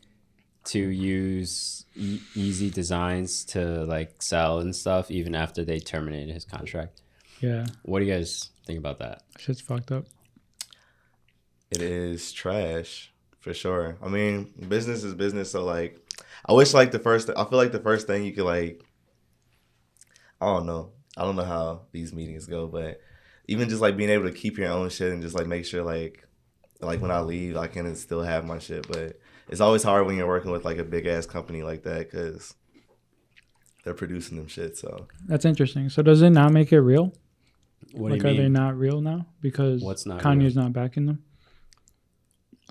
to use Easy Designs to like sell and stuff even after they terminated his contract? Yeah. What do you guys think about that? Shit's fucked up. It is trash. For sure. I mean, business is business. So like, I wish like I feel like the first thing you could like, I don't know. I don't know how these meetings go, but even just like being able to keep your own shit and just like make sure like when I leave, I can still have my shit. But it's always hard when you're working with like a big ass company like that because they're producing them shit. So That's interesting. So does it not make it real? What Like, do are you they mean? not real now because What's not Kanye's not backing them?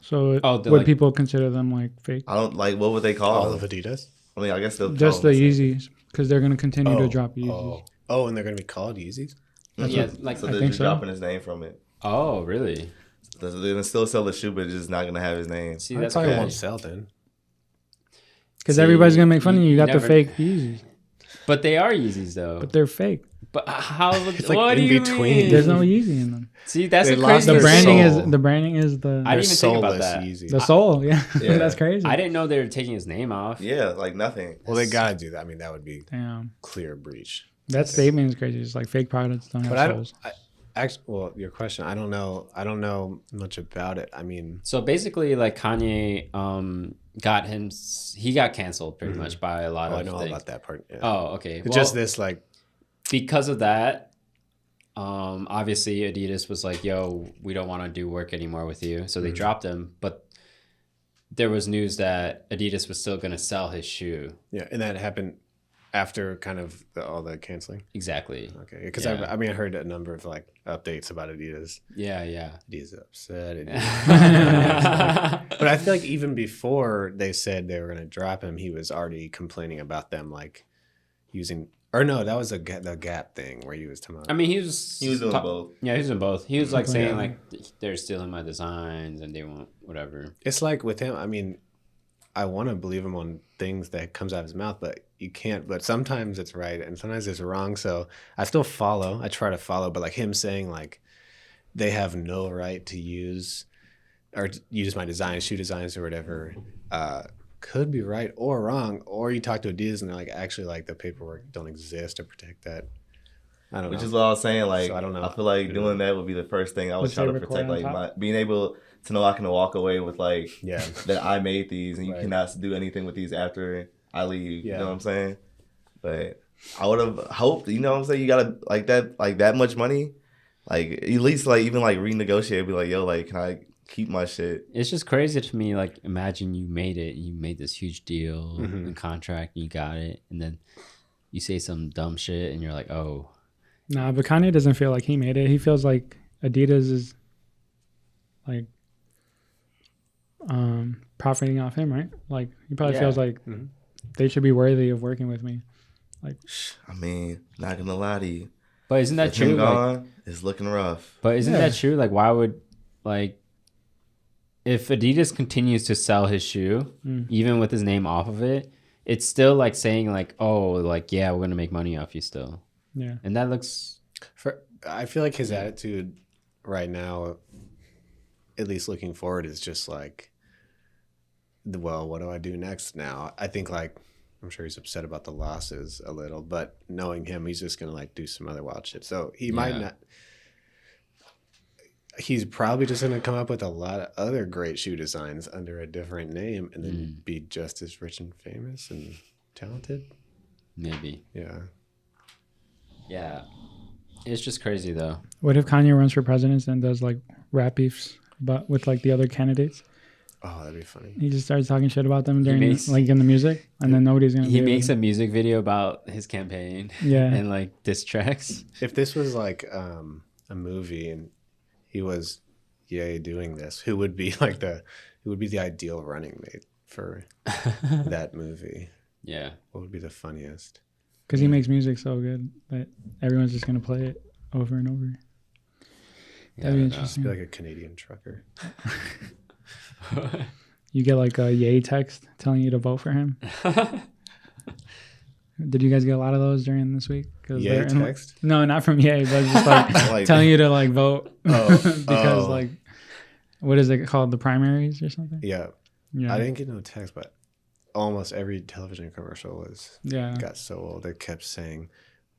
So Oh, would like, people consider them like fake? I don't like what would they call All them? of Adidas. I mean, I guess they'll Just call the them same. Yeezys, because they're going to continue to drop Yeezys. Oh, and they're gonna be called Yeezys. That's yeah, what- like So I they're think just so. dropping his name from it. oh, really? They're gonna still sell the shoe, but it's just not gonna have his name. See, That that's probably crazy. won't sell then. Because See, everybody's going to make fun of you. You got never- the fake Yeezys, But they are Yeezys though. but they're fake. But how? It's like what in do you between. mean? There's no Yeezy in them. See, that's They the lost crazy. The their branding soul. is the branding is the I didn't even think about soulless that. Yeezy. the soul. Yeah, Yeah. that's crazy. I didn't know they were taking his name off. Yeah, like nothing. Well, they gotta do that. I mean, that would be Damn, clear breach. that statement is crazy. It's like fake products don't have But I don't. souls. Actually, well, your question. I don't know. I don't know much about it. I mean, So basically, like Kanye, got him. He got canceled pretty much by a lot I of know all things. about that part. Yeah. Oh, okay. It's just this, like, because of that. Obviously, Adidas was like, "Yo, we don't want to do work anymore with you," so they dropped him. But there was news that Adidas was still going to sell his shoe. yeah, and that happened after kind of all the canceling. Exactly. Okay, because Yeah. I mean, I heard a number of like updates about Adidas. Yeah, yeah. Adidas upset. Adidas. But I feel like even before they said they were going to drop him, he was already complaining about them like using. Or no, that was the Gap thing where he was talking about. I mean, he was doing both. Yeah, he was doing both. He was like saying Yeah. like they're stealing my designs and they won't whatever. It's like with him. I mean, I want to believe him on things that comes out of his mouth, but you can't. But sometimes it's right and sometimes it's wrong. So I still follow. I try to follow, but like him saying like they have no right to use or use my designs, shoe designs or whatever, could be right or wrong. Or you talk to Adidas and they're like, actually, like the paperwork don't exist to protect that. I don't Which know. is what I was saying. Like, So I don't know. I feel like doing that would be the first thing I would Would try they to record protect. on Like, top? being able to know I can walk away with like Yeah. that I made these, and you Right. cannot do anything with these after I leave. Yeah. You know what I'm saying? But I would have hoped. You know what I'm saying? You gotta like that much money. Like at least like even like renegotiate. Be like, yo, like can I keep my shit? It's just crazy to me. Like, imagine you made it, you made this huge deal Mhm. and contract, and you got it, and then you say some dumb shit, and you're like, oh, Nah, but Kanye doesn't feel like he made it. He feels like Adidas is like profiting off him, right? Like he probably Yeah. feels like Mhm. they should be worthy of working with me. I mean, not gonna lie to you. but isn't that With him true? Like, gone, it's looking rough. but isn't Yeah. that true? Like, why would like if Adidas continues to sell his shoe, even with his name off of it, it's still like saying like, oh, like yeah, we're gonna make money off you still, Yeah. and that looks I feel like his attitude right now, at least looking forward, is just like, well, what do I do next now? I think like, I'm sure he's upset about the losses a little, but knowing him, he's just going to like do some other wild shit. So he might Yeah. not, he's probably just going to come up with a lot of other great shoe designs under a different name and then be just as rich and famous and talented. maybe. Yeah. Yeah, it's just crazy though. What if Kanye runs for president and does like rap beefs but with like the other candidates? Oh, that'd be funny. He just starts talking shit about them during makes- like in the music, and then nobody's gonna. He be makes able a music video about his campaign Yeah. and like diss tracks. If this was like a movie and he was doing this, who would be the ideal running mate for that movie? Yeah. What would be the funniest? because he makes music so good that everyone's just gonna play it over and over. That'd be Yeah, interesting. Be like a Canadian trucker. You get like a yay text telling you to vote for him. Did you guys get a lot of those during this week? 'Cause Yay they're in- text? No, not from Yay, but just like Like- telling you to like vote because oh. like what is it called, the primaries or something? Yeah. Yeah, I didn't get no text, but almost every television commercial yeah, got so old. They kept saying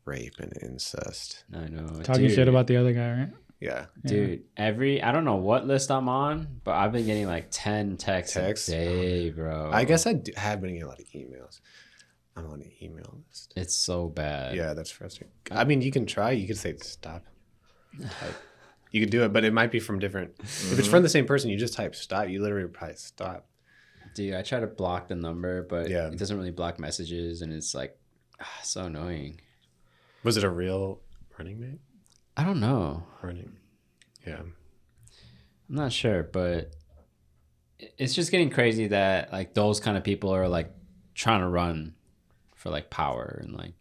rape and incest. I know. talking dude. shit about the other guy, right? Yeah. Dude, I don't know what list I'm on, but I've been getting like 10 texts a day, bro. I guess have been getting a lot of emails. I'm on the email list. It's so bad. Yeah, that's frustrating. I mean, you can try. You can say stop. You could do it, but it might be from different. If it's from the same person, you just type stop. You literally probably stop. Dude, I try to block the number, but Yeah. it doesn't really block messages, and it's like so annoying. Was it a real running mate? I don't know. Yeah. I'm not sure, but it's just getting crazy that like those kind of people are like trying to run for like power and like.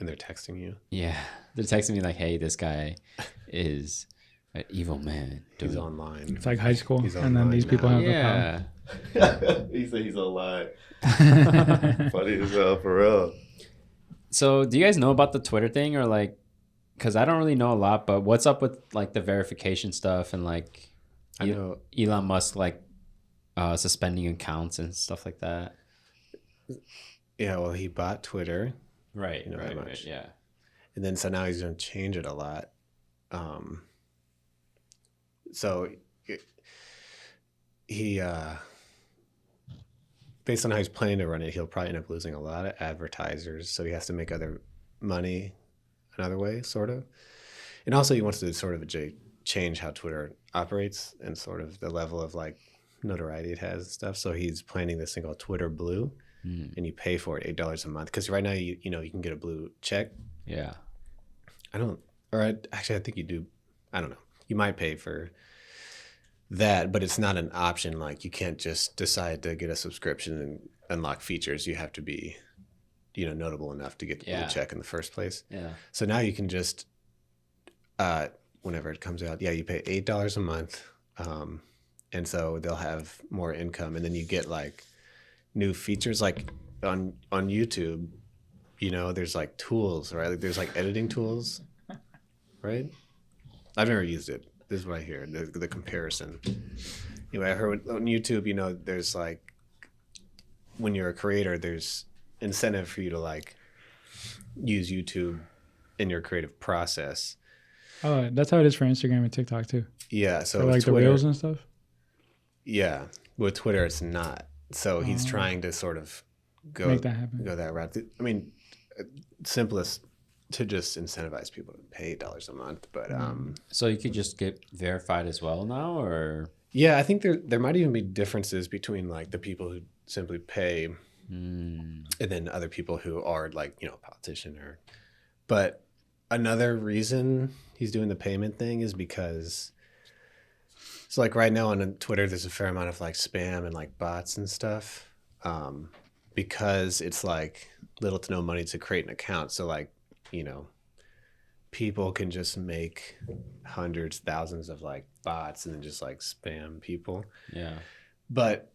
And they're texting you. Yeah, they're texting me like, "Hey, this guy is an evil man. He's online. It's like high school, He's and then these online people now. have the power. Yeah." He said he's alive. Funny as hell, for real. So, do you guys know about the Twitter thing, or like, because I don't really know a lot, but what's up with like the verification stuff and like, I know Elon Musk like suspending accounts and stuff like that. Yeah, well, he bought Twitter. Right, You know that much. yeah. And then so now he's going to change it a lot. So he based on how he's planning to run it, he'll probably end up losing a lot of advertisers. So he has to make other money another way, sort of. And also he wants to sort of change how Twitter operates and sort of the level of like notoriety it has and stuff. So he's planning this thing called Twitter Blue. And you pay for it $8 a month because right now you can get a blue check. Yeah. Actually I think you do. I don't know. You might pay for that, but it's not an option. Like you can't just decide to get a subscription and unlock features. You have to be, notable enough to get the blue check in the first place. Yeah. So now you can just, whenever it comes out, you pay $8 a month, and so they'll have more income, and then you get like new features like on YouTube, there's like tools, right? Like there's like editing tools, right? I've never used it. This is what I hear, the comparison. Anyway, I heard on YouTube, there's like, when you're a creator, there's incentive for you to like use YouTube in your creative process. Oh, that's how it is for Instagram and TikTok too. Yeah. So for like Twitter, the reels and stuff. Yeah. With Twitter, it's not. So he's trying to sort of make that happen. Go that route. I mean, simplest to just incentivize people to pay $8 a month, but So you could just get verified as well now, or yeah, I think there might even be differences between like the people who simply pay and then other people who are like a politician but another reason he's doing the payment thing is because so like right now on Twitter there's a fair amount of like spam and like bots and stuff because it's like little to no money to create an account. So like people can just make hundreds, thousands of like bots and then just like spam people. Yeah. But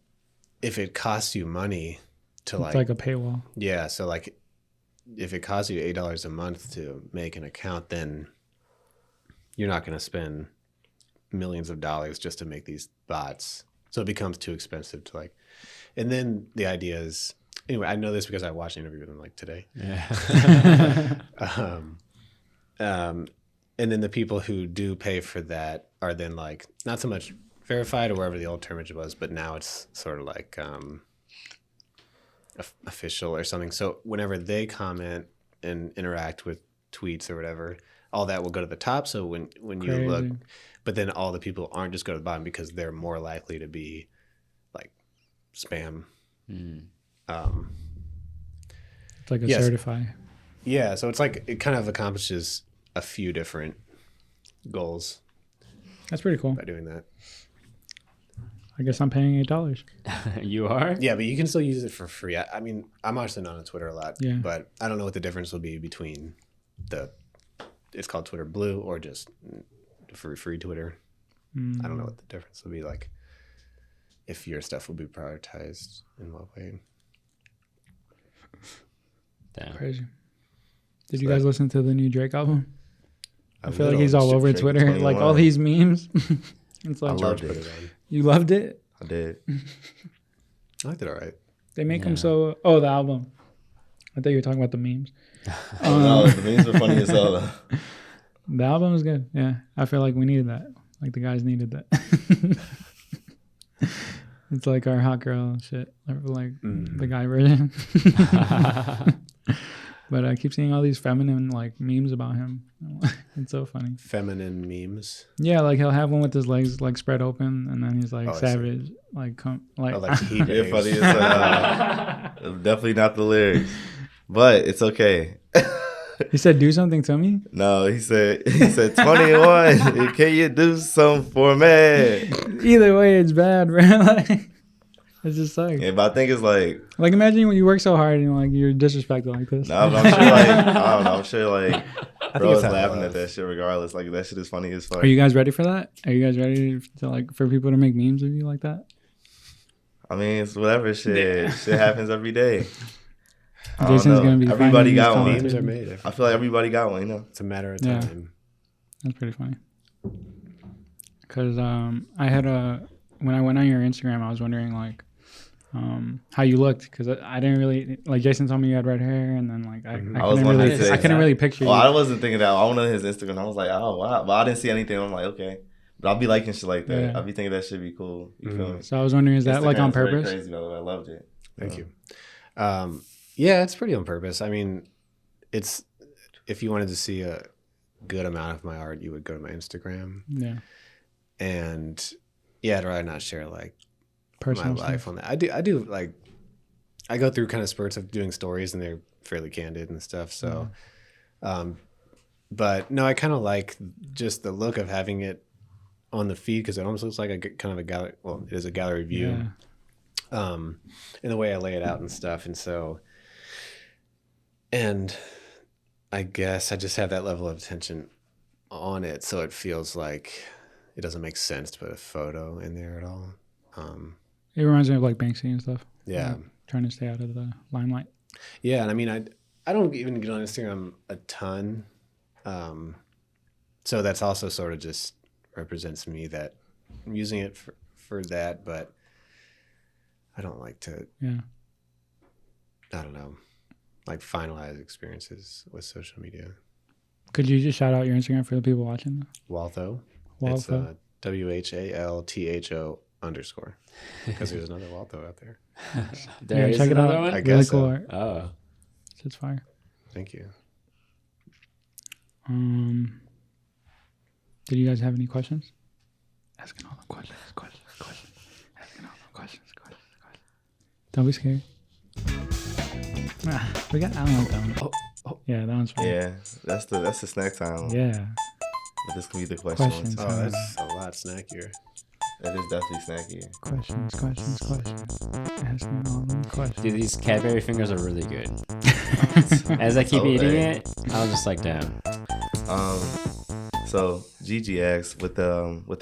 if it costs you money to It's like a paywall. yeah, so like if it costs you $8 a month to make an account, then you're not going to spend millions of dollars just to make these bots. So it becomes too expensive to like. And then the idea is, anyway, I know this because I watched an interview with him like today. Yeah. And then the people who do pay for that are then like not so much verified or wherever the old term was, but now it's sort of like official or something. So whenever they comment and interact with tweets or whatever, all that will go to the top. So when you look, but then all the people aren't just go to the bottom because they're more likely to be like spam. It's like a certify. Yeah, so it's like it kind of accomplishes a few different goals. That's pretty cool. By doing that. I guess I'm paying $8. You are? Yeah, but you can still use it for free. I mean, I'm actually not on Twitter a lot, but I don't know what the difference will be between it's called Twitter Blue or just free Twitter. I don't know what the difference will be like. If your stuff will be prioritized in what way. Damn. Crazy. Did you guys listen to the new Drake album? I feel like he's little. all over Drake Twitter. 21. Like all these memes. It's like, I loved it. You loved it? I did. I liked it all right. They make him so... Oh, the album. I thought you were talking about the memes. No, the memes are funny as hell though. The album is good. Yeah, I feel like we needed that. Like the guys needed that. It's like our hot girl shit, or like the guy version. But I keep seeing all these feminine like memes about him. It's so funny. Feminine memes. Yeah, like he'll have one with his legs like spread open, and then he's like Oh, I see. savage, like Like he Yeah, behaves. funny as definitely not the lyrics, but it's okay. He said, "Do something to me." No, he said 21. Can you do something for me? Either way, it's bad, bro. Like, it's just like, Yeah, but I think it's like, imagine when you work so hard and like you're disrespected like this. nah, but I'm sure like, I don't know, I'm sure like, think bro it's is out of laughing love. at that shit regardless. Like that shit is funny as fuck. Are you guys ready for that? Are you guys ready to like for people to make memes of you like that? I mean, it's whatever shit. Shit happens every day. I don't Jason's know. gonna be Everybody finding got these one. comments. Memes are made. I feel like everybody got one, you know. It's a matter of Yeah. time. That's pretty funny. Cause I had when I went on your Instagram, I was wondering like how you looked, because I didn't really like. Jason told me you had red hair, and then like I was couldn't wondering really, today. I couldn't really picture you. Oh, I wasn't thinking that. I went on his Instagram. I was like, oh wow, but I didn't see anything. I'm like, okay, but I'll be liking shit like that. Yeah. I'll be thinking that should be cool. You feel me? So I was wondering, is that like on Instagram's very purpose? Crazy, by the way. I loved it. Thank you. Yeah, it's pretty on purpose. I mean, it's if you wanted to see a good amount of my art, you would go to my Instagram. Yeah, And yeah, I'd rather not share like personal my life stuff. on that. I do like I go through kind of spurts of doing stories, and they're fairly candid and stuff. So, but no, I kind of like just the look of having it on the feed, because it almost looks like kind of a gallery. Well, it is a gallery view. Yeah. In the way I lay it out and stuff. And so, and I guess I just have that level of attention on it, so it feels like it doesn't make sense to put a photo in there at all. It reminds me of like Banksy and stuff. Yeah. Like, trying to stay out of the limelight. Yeah. And I mean, I don't even get on Instagram a ton. So that's also sort of just represents me, that I'm using it for that, but I don't like to, Yeah. I don't know, like finalize experiences with social media. Could you just shout out your Instagram for the people watching? Waltho. It's Waltho. WHALTHO _, because there's another Waltho out there. There is check it another out. one? I Really guess cool so. art. Oh. It's fire. Thank you. Did you guys have any questions? Asking all the questions. Asking all the questions. Don't be scared. We got. I don't like that one. Oh. Yeah, that one's fine. Yeah, that's the snack time. Yeah. But this can be the question one Questions. too. Oh, that's a lot snackier. That is definitely snacky. Questions. Asking all the questions. Dude, these Cadbury fingers are really good. As I keep So eating they- it, I was just like, damn. So GGX with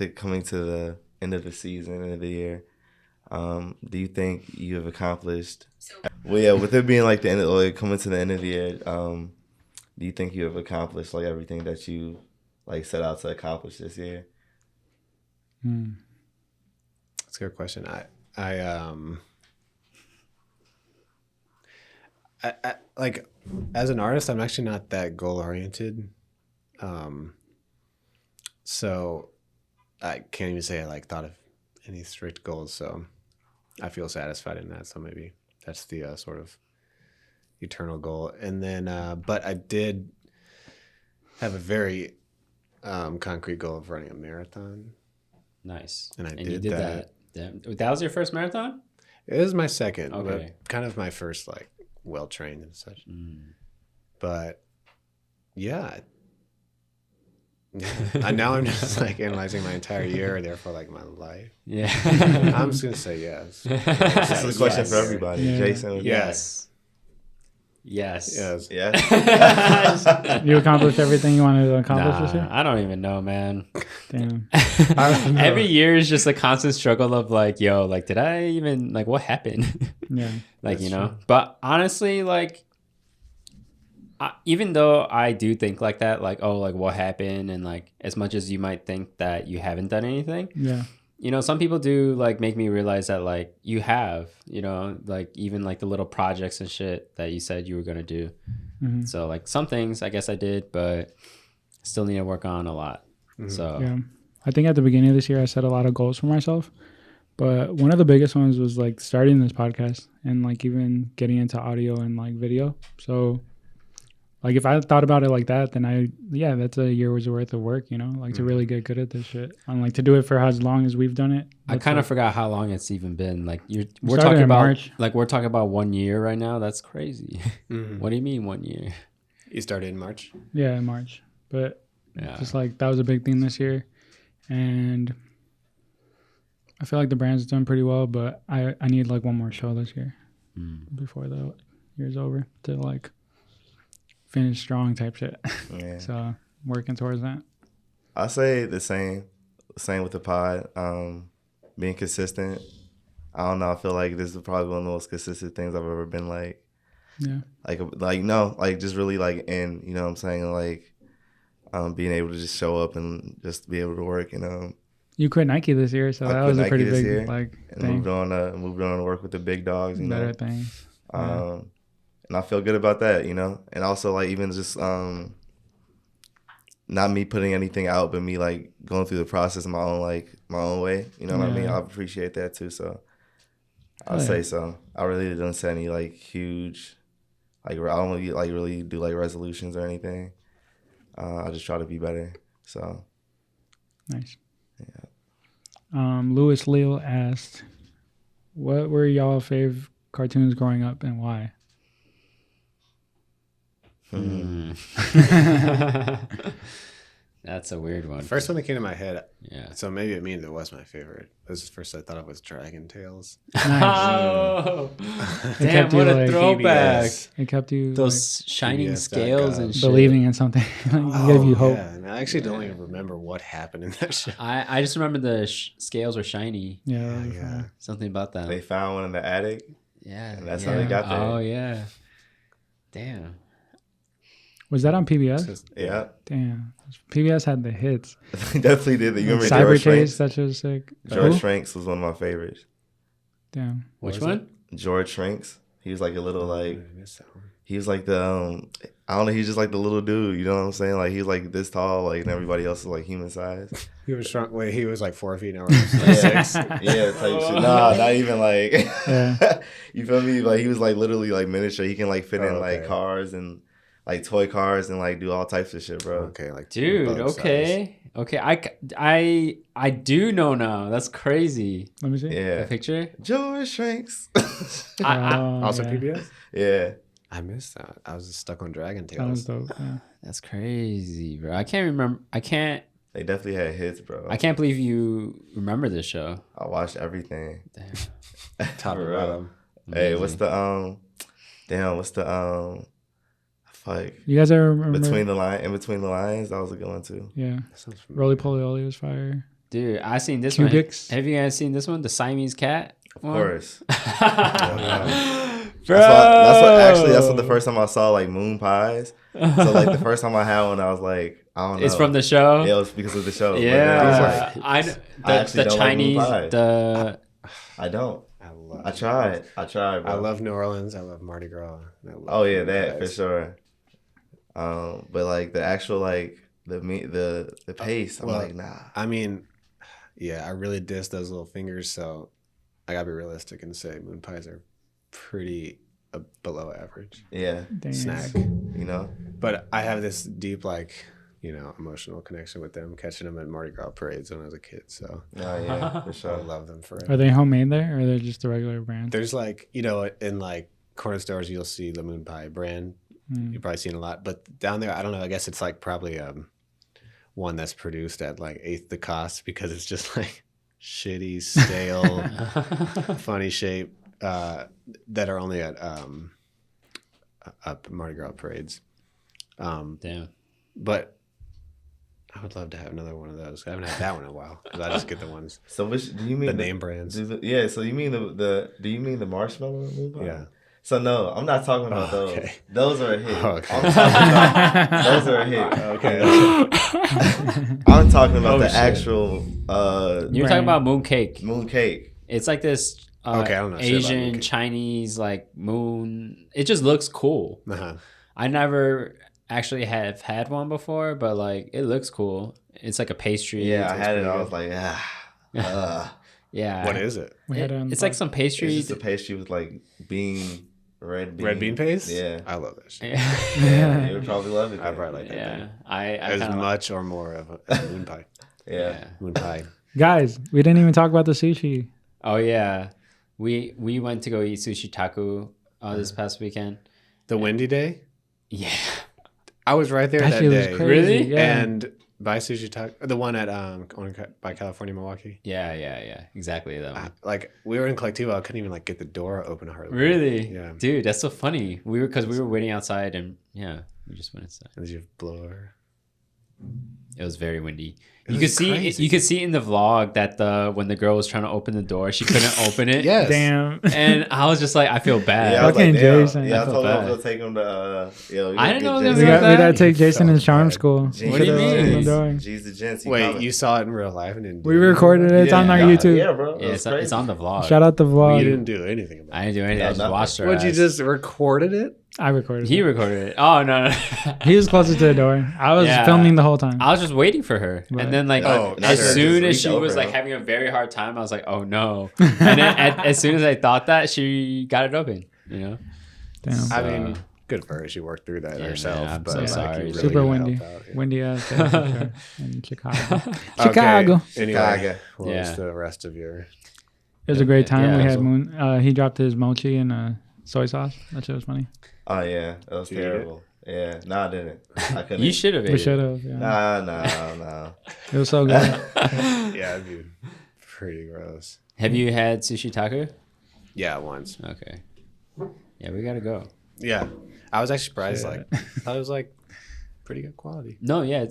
it coming to the end of the season, end of the year, do you think you have accomplished? Well, yeah, with it being like the end of, like coming to the end of the year, do you think you have accomplished like everything that you like set out to accomplish this year? That's a good question. I like, as an artist, I'm actually not that goal oriented. So I can't even say I like thought of any strict goals. So I feel satisfied in that. So maybe that's the sort of eternal goal. And then, but I did have a very concrete goal of running a marathon. Nice. And I you did did that. Damn. That was your first marathon? It was my second, Okay. but kind of my first, like, well trained and such. But yeah, now I'm just like analyzing my entire year, therefore like my life. Yeah. I'm just gonna say yes. This is a question Yes. for everybody. Yeah. Jason, Yes. Yes. Yes. yeah. You accomplished everything you wanted to accomplish this year? I don't even know, man. Damn. Every year is just a constant struggle of like, yo, like, did I even, like, what happened? Yeah. Like, That's you know, true. but honestly, like, even though I do think like that, like, oh, like, what happened? And like, as much as you might think that you haven't done anything, Yeah. you know, some people do like make me realize that like you have, you know, like even like the little projects and shit that you said you were going to do. Mhm. So like some things I guess I did, but still need to work on a lot. So Yeah. I think at the beginning of this year, I set a lot of goals for myself. But one of the biggest ones was like starting this podcast and like even getting into audio and like video. So like if I thought about it like that, then that's a year's worth of work, you know, like to really get good at this shit. And like to do it for as long as we've done it. I kind of forgot how long it's even been. Like we're started talking in about March. like we're talking about 1 year right now. That's crazy. What do you mean 1 year? You started in March? Yeah, in March. But Yeah. just like that was a big thing this year. And I feel like the brand's done pretty well, but I need like one more show this year before the year's over to like finish strong type shit. Yeah. So working towards that. I say the same with the pod. Being consistent. I don't know. I feel like this is probably one of the most consistent things I've ever been like. Yeah. Like just really like in, you know what I'm saying? Like being able to just show up and just be able to work, you know. You quit Nike this year, so I that quit was a Nike pretty this big year like and thing. moved on to work with the big dogs, you Better know. things. And I feel good about that, you know. And also like even just not me putting anything out, but me like going through the process in my own way. You know what I mean? I appreciate that too. So I'll say so. I really don't set any like huge, like I don't really do like resolutions or anything. I just try to be better. So Nice. yeah. Louis Leal asked, what were y'all fave cartoons growing up and why? That's a weird one. The first one that came to my head, Yeah. so maybe it means it was my favorite. This is the first I thought it was Dragon Tales. Oh, damn! kept you, What a like, throwback. PBS. It kept you Those shining PBS.gov. scales and shit. believing in something. It gave you hope. Yeah, and I actually don't even remember what happened in that show. I just remember the scales were shiny. Yeah. that was Yeah. fun. Something about that. They found one in the attic. Yeah. And that's yeah. how they got there. Oh yeah. Damn. Was that on PBS? Just- Yeah. Damn. PBS had the hits. They definitely did. You remember Cyber George Chase, Shrinks? that shit was sick. George Who? Shrinks was one of my favorites. Damn. Which was one? George Shrinks. He was like a little like I missed that one. he was like the I don't know, he's just like the little dude, you know what I'm saying? Like he's like this tall, like and everybody else is like human size. He was shrunk. Wait, he was like 4 feet now. Like Yeah, 6. yeah, type shit. Nah, not even like Yeah. you feel me? Like he was like literally like miniature. He can like fit in like okay. cars and like toy cars and like do all types of shit, bro. Okay, like Dude. bug size. Okay. I do know now. That's crazy. Let me see. The Yeah. picture. George Shrinks. Also yeah. PBS. Yeah. I missed that. I was stuck on Dragon That was Tales. dope. Yeah. That's crazy, bro. I can't remember. I can't They definitely had hits, bro. believe you remember this show. I watched everything. Damn. Top For and real. bottom. Hey, what's the fuck You guys ever remember? in between the lines? That was a good one too. Yeah. That sounds familiar. Roly Poly Oly was fire. Dude, I seen this Cubics. one. Have you guys seen this one? The Siamese cat? Of course. Bro. That's what the first time I saw like moon pies. So like the first time I had one, I was like, I don't know. It's from the show. Yeah, it was because of the show. But then I was Yeah, like, I know I actually the don't like Chinese. moon pie. I don't. I I tried, bro. I love New Orleans. I love Mardi Gras. And I love Oh yeah, moon that for pies. sure. But like the actual like the pace, I'm well, like nah. I mean, yeah, I really diss those little fingers, so I gotta be realistic and say moon pies are pretty below average Yeah, Dang. snack. you know. But I have this deep, like, emotional connection with them, catching them at Mardi Gras parades when I was a kid. So Oh yeah, for I sure. love them forever. Are they homemade there, or are they just the regular brand? There's like, in like corner stores, you'll see the moon pie brand. You've probably seen a lot, but down there, I don't know. I guess it's like probably one that's produced at like eighth the cost because it's just like shitty, stale, funny shape that are only at Mardi Gras parades. Damn. But I would love to have another one of those. I haven't had that one in a while because I just get the ones, So which do you mean the name brands. Yeah, so you mean the do you mean the marshmallow moon pie? Yeah. So no, I'm not talking about Oh, those. okay. Those are a hit. Oh, okay. I'm talking about those are a hit. Okay. I'm talking about Oh, the shit. actual You're talking about moon cake. moon cake. It's like this Okay, I don't know shit about moon Asian cake. Chinese like moon. It just looks cool. Uh-huh. I never actually have had one before, but like it looks cool. It's like a pastry. Yeah, I It tastes had it. pretty I was good. like, Yeah. What is it? We had it on the It's like pod. some it's pastry. just a pastry with like red bean paste? Yeah. I love that shit. Yeah, you would probably love it. I then. probably like that. Yeah, thing. I As kinda, much or more of a moon pie. Yeah. Moon pie. Guys, we didn't even talk about the sushi. Oh yeah, we went to go eat sushi taco this past weekend. The windy day? Yeah, I was right there That that shit was day. crazy. Really? Yeah. And by Sushi Taco, the one at by California, Milwaukee. yeah, exactly that one. Like we were in Colectivo, I couldn't even like get the door open hardly. Really? Yeah. Dude, that's so funny. We were waiting outside and yeah, we just went inside. And did you blow her? It was very windy. It You was could see crazy. you could see in the vlog that when the girl was trying to open the door, she couldn't open it. Yes. Damn. And I was just like, I feel bad. Yeah, I was Fucking like, damn. Jason. Yeah, I I feel told him I bad. was gonna take him to. I didn't know there was we like got to that. take Jason in charm bad. school. What do you mean? G's the gents. he Wait, coming. you saw it in real life and didn't do We anything? recorded it. It's on our Yeah, YouTube. Yeah, bro. Yeah, it's on the vlog. Shout out the You vlog. didn't do anything about it. I didn't do anything. I just nothing. watched her. Would you ass. just recorded it? I recorded He it. recorded it. Oh no. He was closer to the door. I was Yeah. filming the whole time. I was just waiting for her, Right. and then like Oh, as nice. soon as Just she reach was over, like huh? having a very hard time, I was like, oh no. And then as soon as I thought that, she got it open. You know. Damn. I mean, good for her. She worked through that Yeah, herself. man, I'm but so like, sorry. you really Super gotta windy. help out, yeah. Windy ass day for sure. In Chicago. Okay, Chicago. Anyway, Chicago. what Yeah. was the rest of your? It was a great time. Yeah, we it had was- Moon. He dropped his mochi and soy sauce. That shit was funny. Oh yeah, that was Did you eat it? terrible. Yeah, no, I didn't. I couldn't. You should have. We should have. Yeah. No. It was so good. Yeah, it'd be pretty gross. Have you had sushi taco? Yeah, once. Okay. Yeah, we gotta go. Yeah, I was actually surprised. Shit. Like, I thought it was like pretty good quality. No, yeah,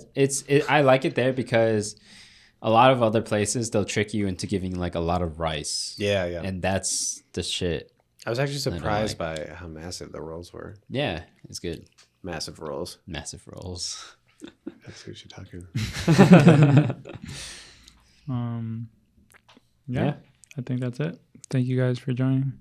I like it there because a lot of other places they'll trick you into giving like a lot of rice. Yeah, yeah. And that's the shit. I was actually don't surprised by how massive the rolls were. Yeah, it's good. Massive rolls. Massive rolls. At Sushi Taco. Yeah, I think that's it. Thank you guys for joining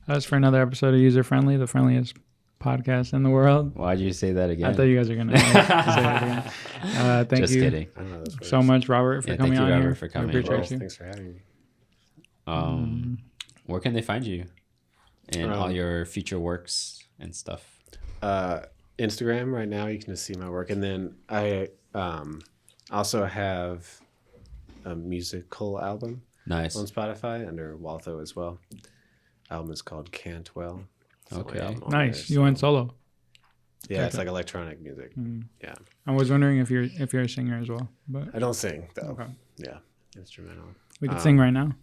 us for another episode of User Friendly, the friendliest podcast in the world. Why'd you say that again? I thought you guys were gonna say that again. Thank Just you kidding. I don't know those so words. much, Robert, for Yeah, coming thank you, on Robert, here. for coming. We appreciate Well, you. thanks for having me. Where can they find you? And all Um, your future works and stuff. Instagram right now, you can just see my work, and then I also have a musical album Nice. on Spotify under Waltho as well. Album is called Can't Well. It's the only Okay. album on Nice. there, You went solo. Yeah, it's like electronic music. Yeah, I was wondering if you're a singer as well, but I don't sing though. okay. Yeah, instrumental. We could sing right now.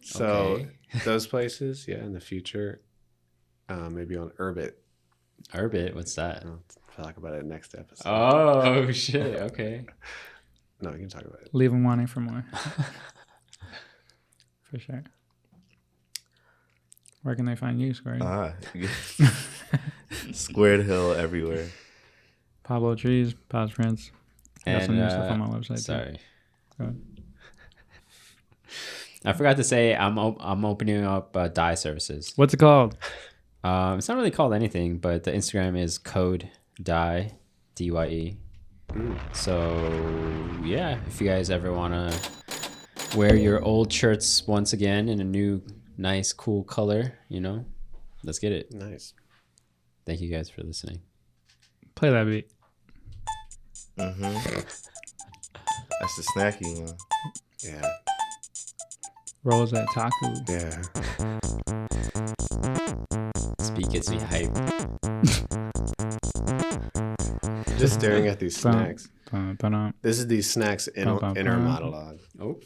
So Okay. those places, yeah, in the future, maybe on Urbit. Urbit, what's that? I'll talk about it next episode. Oh shit. Okay. No, we can talk about it. Leave them wanting for more. For sure. Where can they find you, Square? Squared Hill everywhere. Pablo Trees, Paz Prince. I got some new stuff on my website. Sorry. Go ahead. I forgot to say I'm opening up dye services. What's it called? It's not really called anything, but the Instagram is code dye, DYE. So yeah, if you guys ever want to wear your old shirts once again in a new, nice, cool color, let's get it. Nice. Thank you guys for listening. Play that beat. That's the snacky one. Yeah. Rolls at Taku. Yeah. Speak gets me hype. Just staring at these snacks. This is these snacks inner monologue. Oh.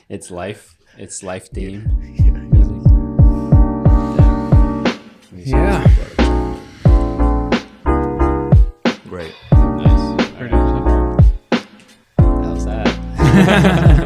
It's life. It's life theme. Music. Yeah. Great. Nice. Pretty much. How's that?